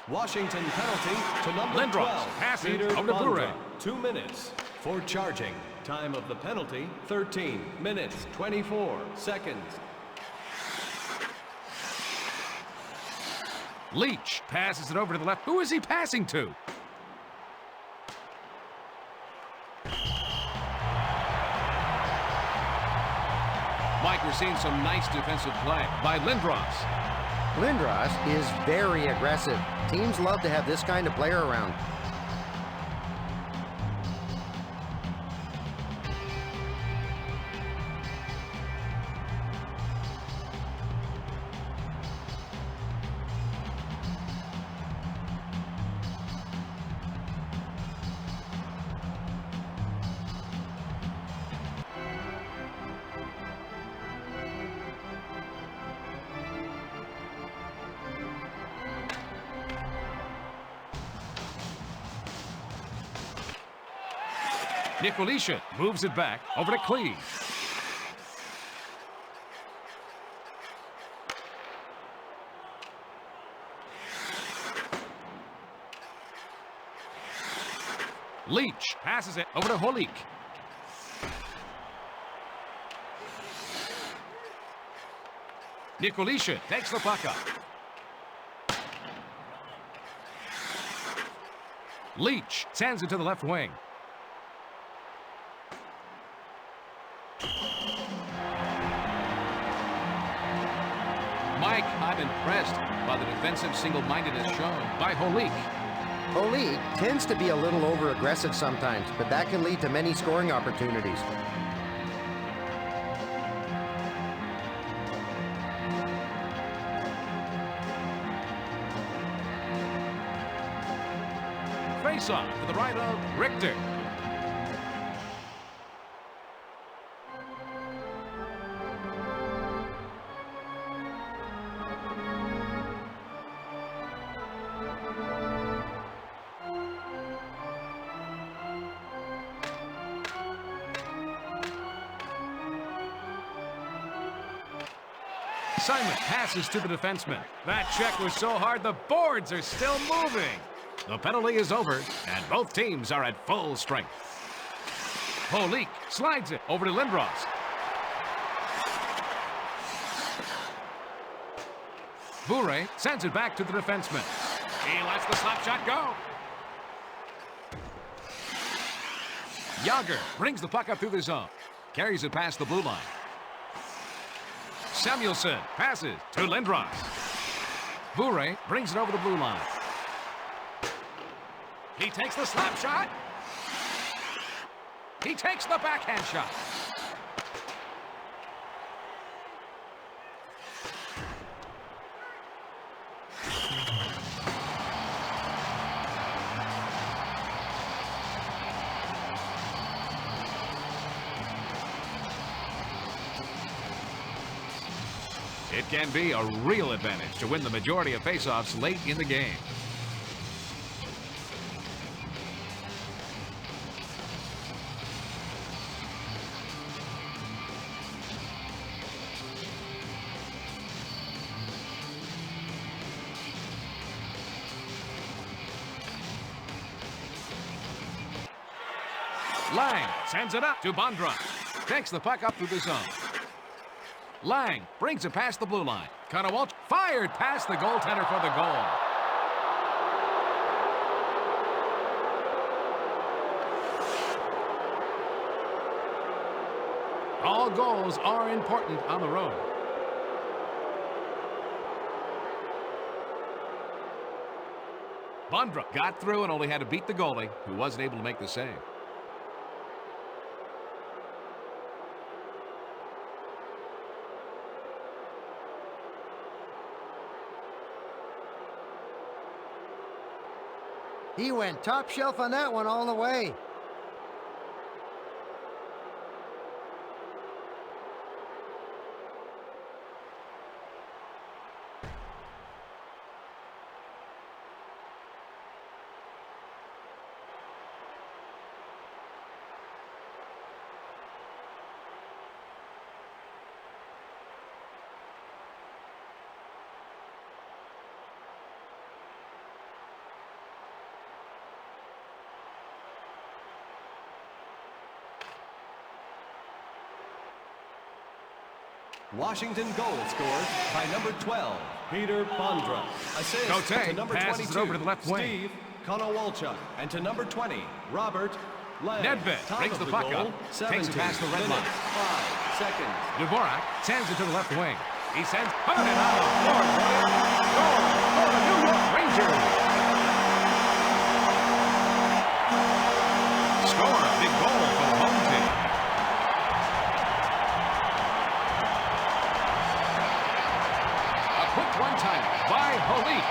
Washington penalty to number Lindros 12, passes Peter over to Bondra. Bure. 2 minutes for charging. Time of the penalty, 13 minutes, 24 seconds. Leach passes it over to the left. Who is he passing to? Mike, we're seeing some nice defensive play by Lindros. Lindros is very aggressive. Teams love to have this kind of player around. Nikolicia moves it back over to Klee. Leach passes it over to Holik. Nikolicia takes the puck up. Leach sends it to the left wing. Mike, I'm impressed by the defensive single-mindedness shown by Holik. Holik tends to be a little over-aggressive sometimes, but that can lead to many scoring opportunities. Face-off to the right of Richter. Simon passes to the defenseman. That check was so hard, the boards are still moving. The penalty is over, and both teams are at full strength. Holik slides it over to Lindros. Bure sends it back to the defenseman. He lets the slap shot go. Yager brings the puck up through the zone. Carries it past the blue line. Samuelson passes to Lindros. Bure brings it over the blue line. He takes the slap shot. He takes the backhand shot. It can be a real advantage to win the majority of faceoffs late in the game. Lang sends it up to Bondra. Takes the puck up through the zone. Lang brings it past the blue line. Konowalchuk fired past the goaltender for the goal. All goals are important on the road. Bondra got through and only had to beat the goalie, who wasn't able to make the save. He went top shelf on that one all the way. Washington goal scored by number 12, Peter Bondra. Assist to number 22, passes it over to the left wing. Steve Konowalchuk. And to number 20, Robert Lang. Nedved Time brings of the the puck goal, up, 17 takes it past the red line. minutes, 5 seconds. Dvorak sends it to the left wing. He sends it out of Ford. Goal for the New York Rangers. Score a big goal for the home team. A quick one-timer by Holik.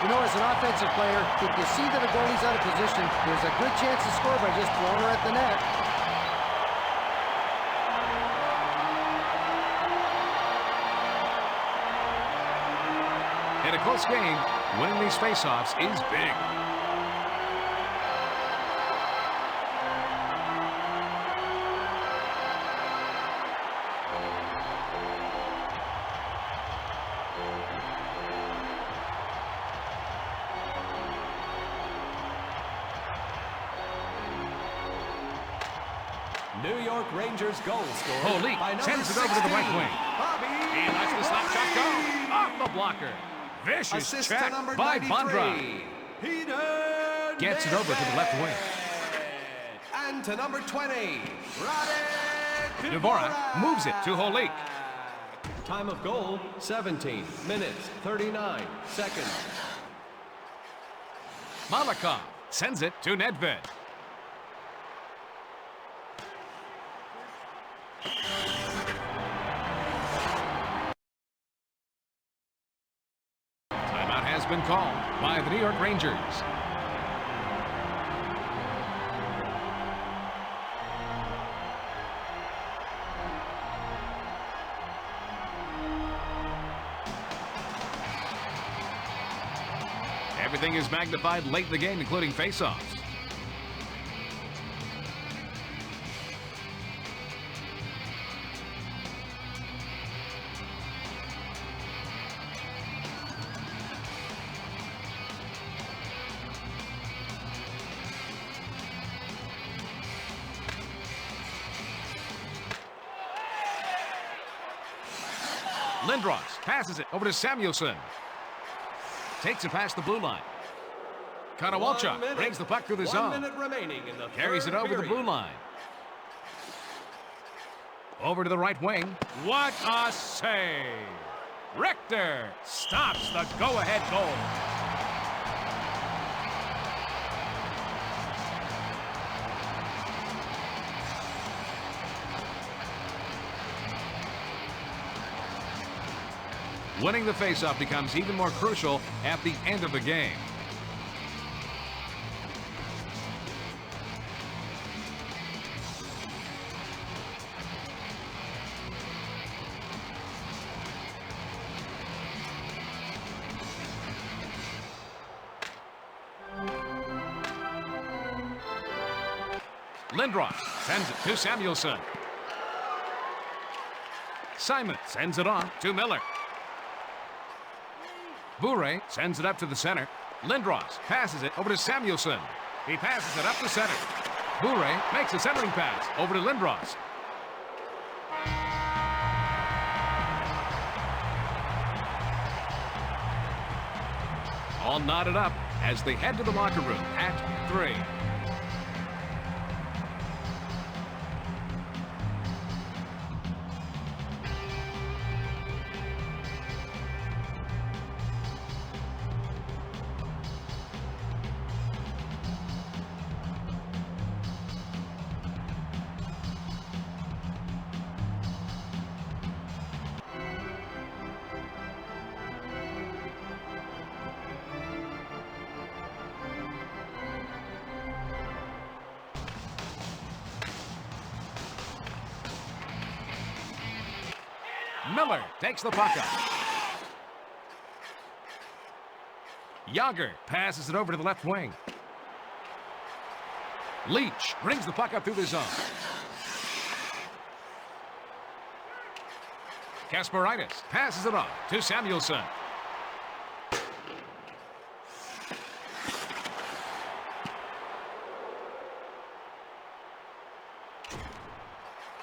You know, as an offensive player, if you see that a goalie's out of position, there's a good chance to score by just throwing her at the net. In a close game, winning these faceoffs is big. New York Rangers goal scored Holik by number sends it over to the 16, right wing. Bobby He lets the slap shot go. Off the blocker. Vicious Assist check to number by 93, Bondra. Peter Gets it over to the left wing. And to number 20, Radek Dvorak moves it to Holik. Time of goal, 17 minutes, 39 seconds. Malakov sends it to Nedved. Timeout has been called by the New York Rangers. Everything is magnified late in the game, including faceoffs. Lindros passes it over to Samuelson. Takes it past the blue line. Konowalchuk brings the puck through the 1 zone. minute remaining in the Carries it third over the period. blue line. Over to the right wing. What a save! Richter stops the go-ahead goal. Winning the faceoff becomes even more crucial at the end of the game. Lindros sends it to Samuelson. Simon sends it on to Miller. Bure sends it up to the center. Lindros passes it over to Samuelson. He passes it up the center. Bure makes a centering pass over to Lindros. All knotted up as they head to the locker room at 3. Miller takes the puck up. Yager passes it over to the left wing. Leach brings the puck up through the zone. Kasparaitis passes it on to Samuelson.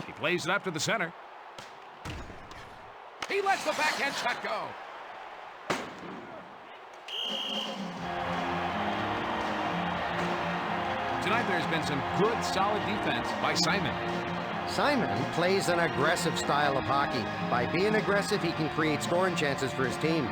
He plays it up to the center. He lets the backhand shot go. Tonight there's been some good, solid defense by Simon. Simon plays an aggressive style of hockey. By being aggressive, he can create scoring chances for his team.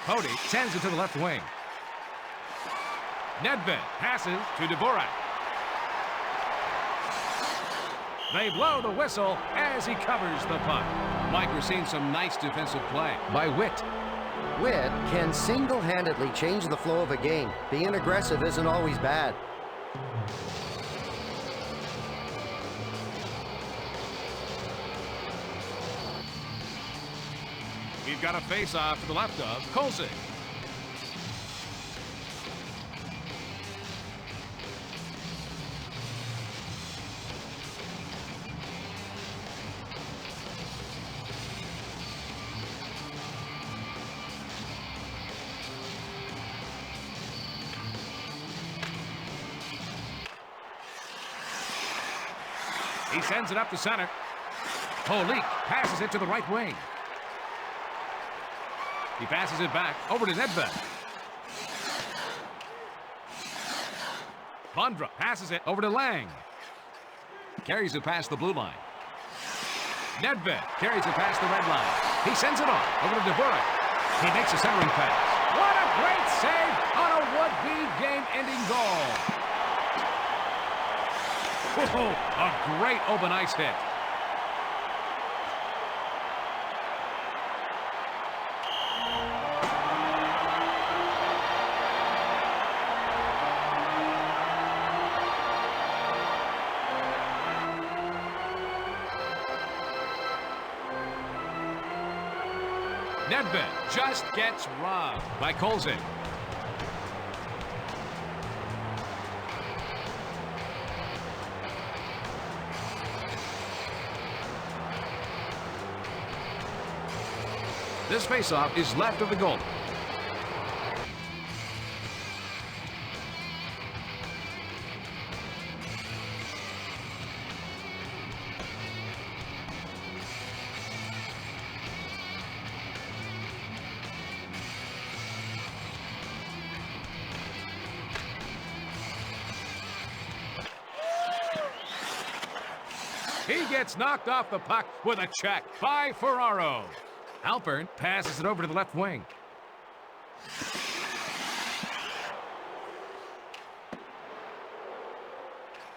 Cody sends it to the left wing. Nedved passes to Dvorak. They blow the whistle as he covers the puck. Mike, we're seeing some nice defensive play by Witt. Witt can single-handedly change the flow of a game. Being aggressive isn't always bad. We've got a face-off to the left of Kolzig. He sends it up the center. Holik passes it to the right wing. He passes it back over to Nedved. Bondra passes it over to Lang. Carries it past the blue line. Nedved carries it past the red line. He sends it on over to Dvorak. He makes a centering pass. What a great save on a would-be game-ending goal. Whoa, a great open ice hit. Nedved just gets robbed by Kolzig. This faceoff is left of the goal. He gets knocked off the puck with a check by Ferraro. Halpern passes it over to the left wing.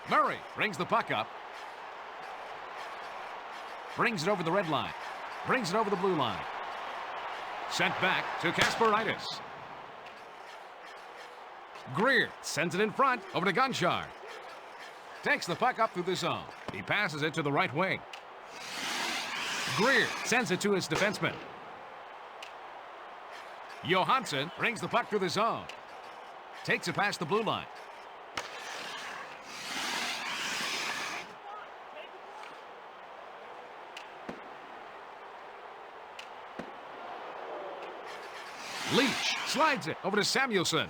Murray brings the puck up. Brings it over the red line. Brings it over the blue line. Sent back to Kasparaitis. Greer sends it in front over to Gunchar. Takes the puck up through the zone. He passes it to the right wing. Greer sends it to his defenseman. Johansson brings the puck through the zone. Takes it past the blue line. Leach slides it over to Samuelson.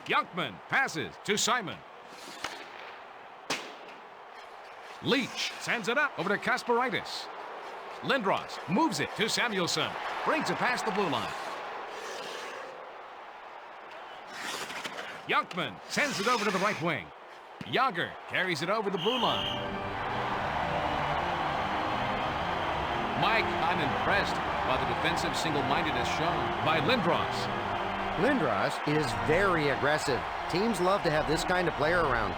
Youngman passes to Simon. Leach sends it up over to Kasparaitis. Lindros moves it to Samuelson. Brings it past the blue line. Youngman sends it over to the right wing. Yager carries it over the blue line. Mike, I'm impressed by the defensive single-mindedness shown by Lindros. Lindros is very aggressive. Teams love to have this kind of player around.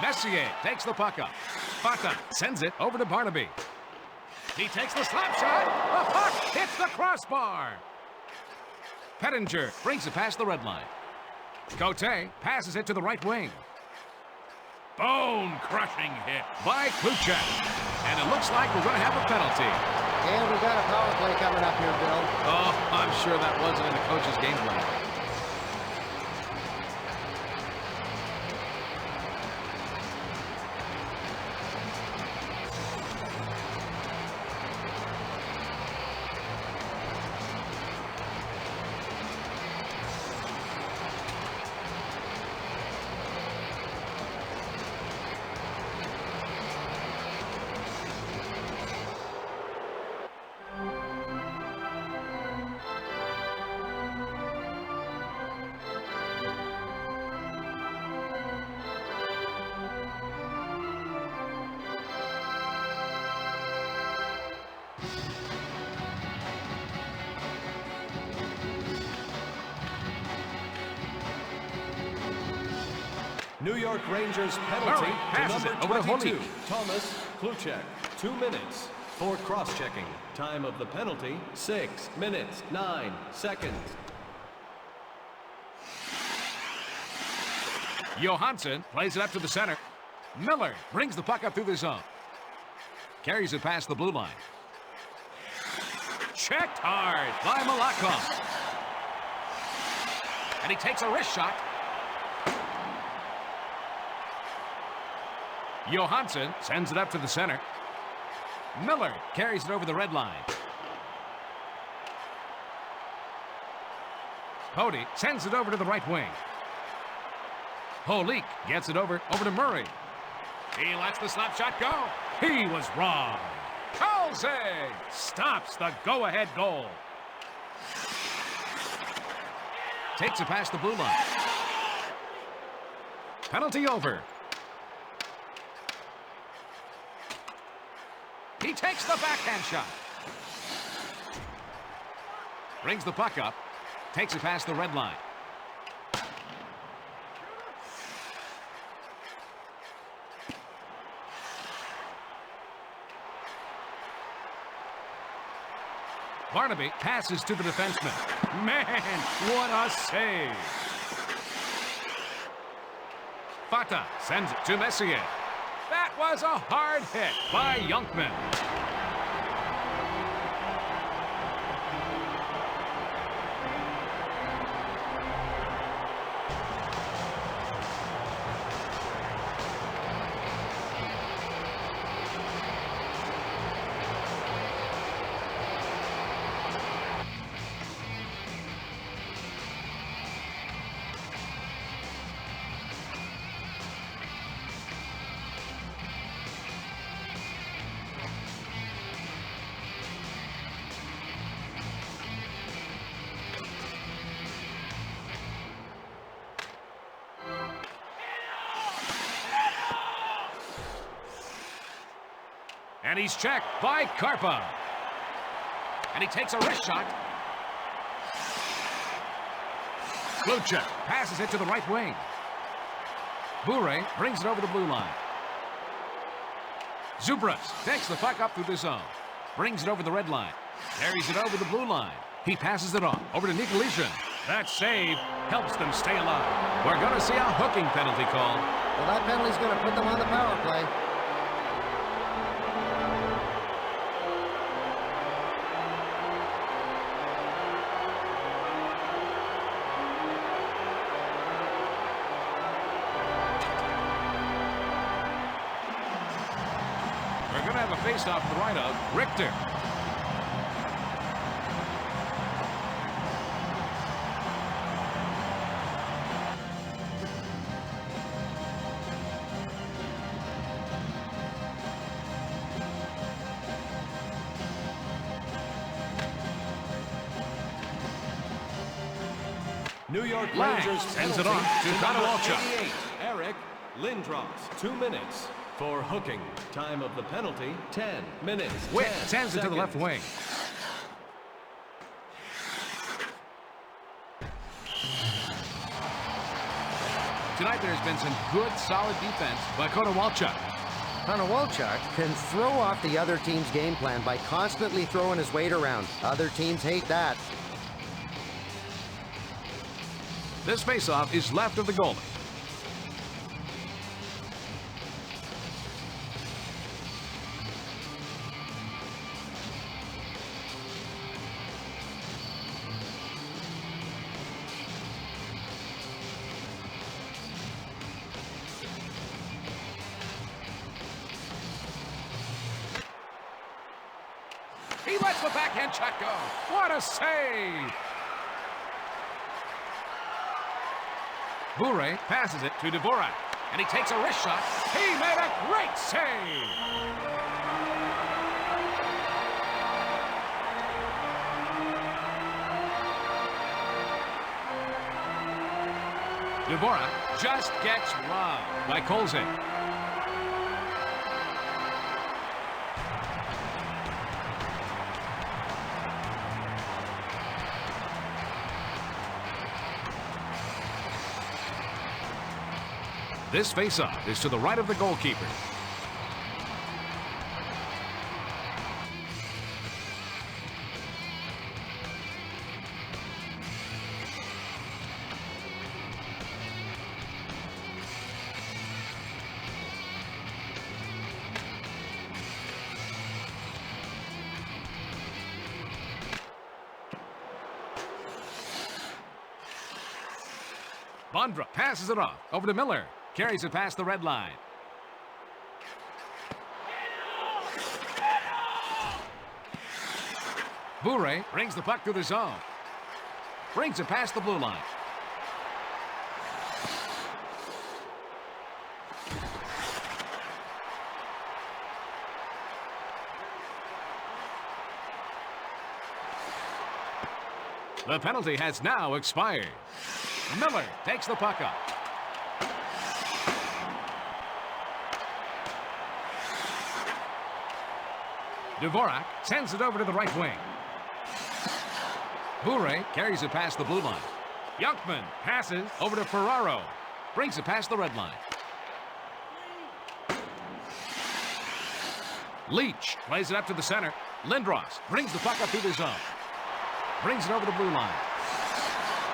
Messier takes the puck up. Fata sends it over to Barnaby. He takes the slap shot. The puck hits the crossbar. Pettinger brings it past the red line. Cote passes it to the right wing. Bone-crushing hit by Kluchek. And it looks like we're going to have a penalty. And we got a power play coming up here, Bill. Oh, I'm sure that wasn't in the coach's game plan. New York Rangers penalty Murray passes to it number over to 22, Holik. Thomas Kluchek. 2 minutes for cross-checking. Time of the penalty, 6 minutes, 9 seconds. Johansson plays it up to the center. Miller brings the puck up through the zone. Carries it past the blue line. Checked hard by Malakov. And he takes a wrist shot. Johansson sends it up to the center. Miller carries it over the red line. Cody sends it over to the right wing. Holik gets it over to Murray. He lets the slap shot go. He was wrong. Kolzig stops the go-ahead goal. Takes it past the blue line. Penalty over. He takes the backhand shot. Brings the puck up. Takes it past the red line. Barnaby passes to the defenseman. Man, what a save. Fata sends it to Messier. That was a hard hit by Youngman. And he's checked by Karpa. And he takes a wrist shot. Lucha passes it to the right wing. Bure brings it over the blue line. Zubras takes the puck up through the zone. Brings it over the red line. Carries it over the blue line. He passes it off over to Nikolicev. That save helps them stay alive. We're going to see a hooking penalty called. Well, that penalty's going to put them on the power play. We're going to have a face-off to the right of Richter. New York Lang Rangers sends it penalty on to number Konowalchuk. 88, Eric Lindros. 2 minutes for hooking. Time of the penalty, 10 minutes. Witt 10 sends it to the left seconds. wing. Tonight there's been some good, solid defense by Konowalchuk. Konowalchuk can throw off the other team's game plan by constantly throwing his weight around. Other teams hate that. This face-off is left of the goalie. He lets the backhand shot go. What a save! Bure passes it to Dvorak, and he takes a wrist shot. He made a great save! Dvorak just gets robbed by Kolzig. This face-off is to the right of the goalkeeper. Bondra passes it off over to Miller. Carries it past the red line. Bure brings the puck through the zone. Brings it past the blue line. The penalty has now expired. Miller takes the puck up. Dvorak sends it over to the right wing. Bure carries it past the blue line. Yunkman passes over to Ferraro. Brings it past the red line. Leach plays it up to the center. Lindros brings the puck up through the zone. Brings it over the blue line.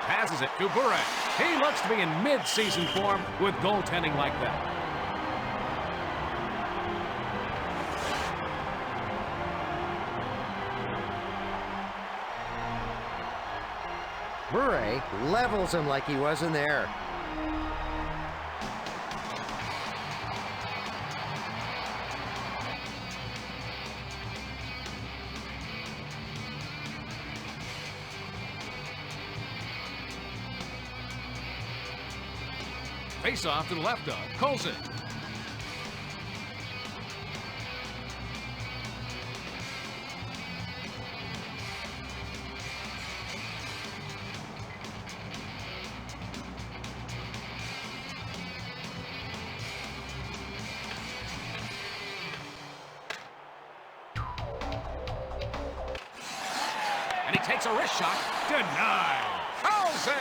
Passes it to Bure. He looks to be in mid-season form with goaltending like that. Bure levels him like he wasn't there. Face off to the left of Colson. And he takes a wrist shot. Denied. Colson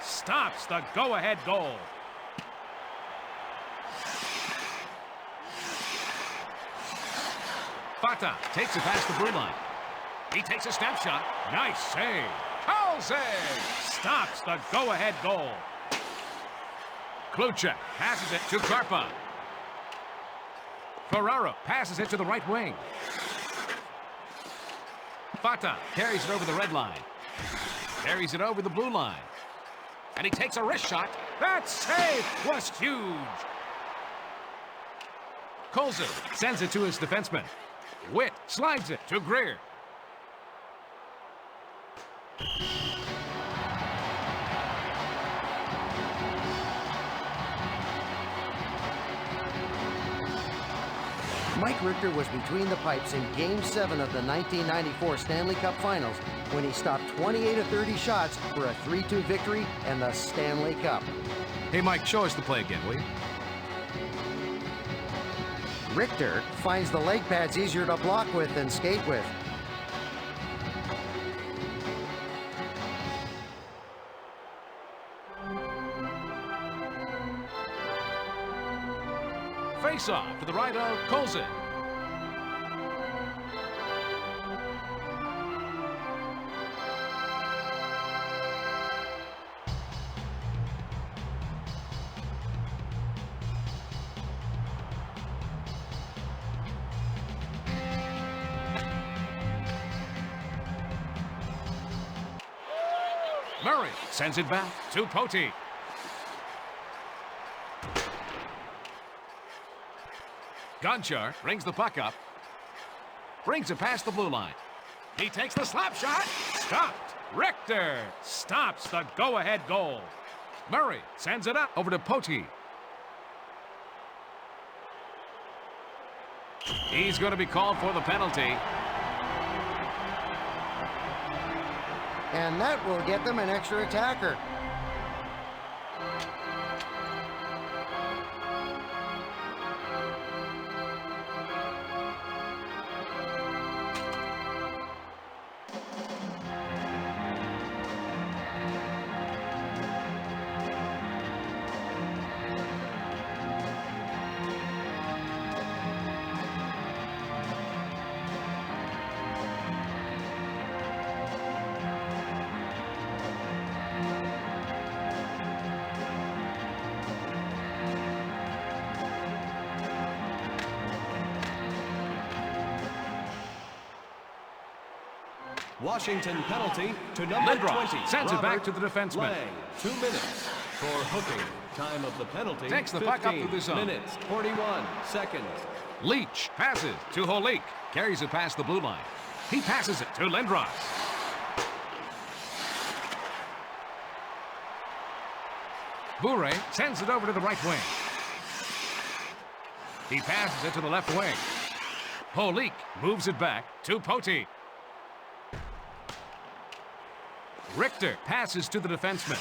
stops the go-ahead goal. Fata takes it past the blue line. He takes a snapshot. Nice save. Colson stops the go-ahead goal. Kluchek passes it to Karpa. Ferraro passes it to the right wing. Fata carries it over the red line. Carries it over the blue line. And he takes a wrist shot. That save was huge. Colson sends it to his defenseman. Witt slides it to Greer. Mike Richter was between the pipes in Game 7 of the 1994 Stanley Cup Finals when he stopped 28 of 30 shots for a 3-2 victory and the Stanley Cup. Hey, Mike, show us the play again, will you? Richter finds the leg pads easier to block with than skate with. Face off to the right of Colson. Murray sends it back to Poti. Gonchar brings the puck up. Brings it past the blue line. He takes the slap shot. Stopped. Richter stops the go-ahead goal. Murray sends it up over to Poti. He's going to be called for the penalty. And that will get them an extra attacker. Washington penalty to number Lindros 20. sends it back Robert to the defenseman. Lang. 2 minutes for hooking. Time of the penalty. Takes the puck up to the zone. 15 minutes, 41 seconds. Leach passes to Holik. Carries it past the blue line. He passes it to Lindros. Bure sends it over to the right wing. He passes it to the left wing. Holik moves it back to Poti. Richter passes to the defenseman.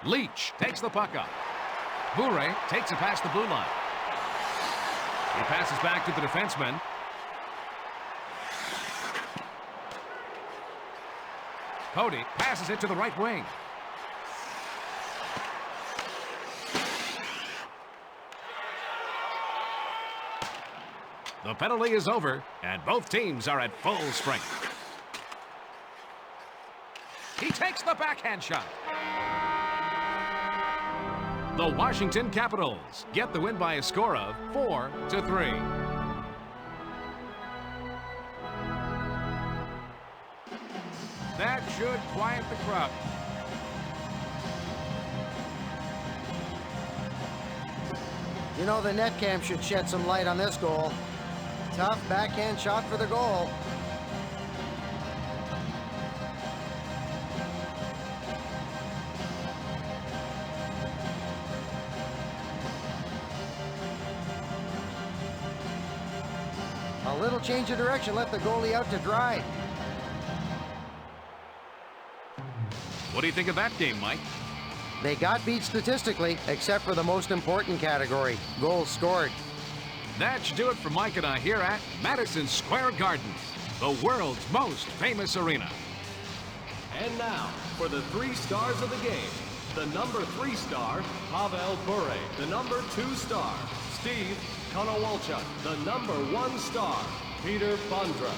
Leach takes the puck up. Bure takes it past the blue line. He passes back to the defenseman. Cody passes it to the right wing. The penalty is over, and both teams are at full strength. He takes the backhand shot. The Washington Capitals get the win by a score of 4-3. That should quiet the crowd. You know, the net cam should shed some light on this goal. Tough backhand shot for the goal. A little change of direction left the goalie out to dry. What do you think of that game, Mike? They got beat statistically, except for the most important category, goals scored. That should do it for Mike and I here at Madison Square Garden, the world's most famous arena. And now, for the 3 stars of the game. The number 3 star, Pavel Bure. The number 2 star, Steve Konowalchuk. The number 1 star, Peter Bondra.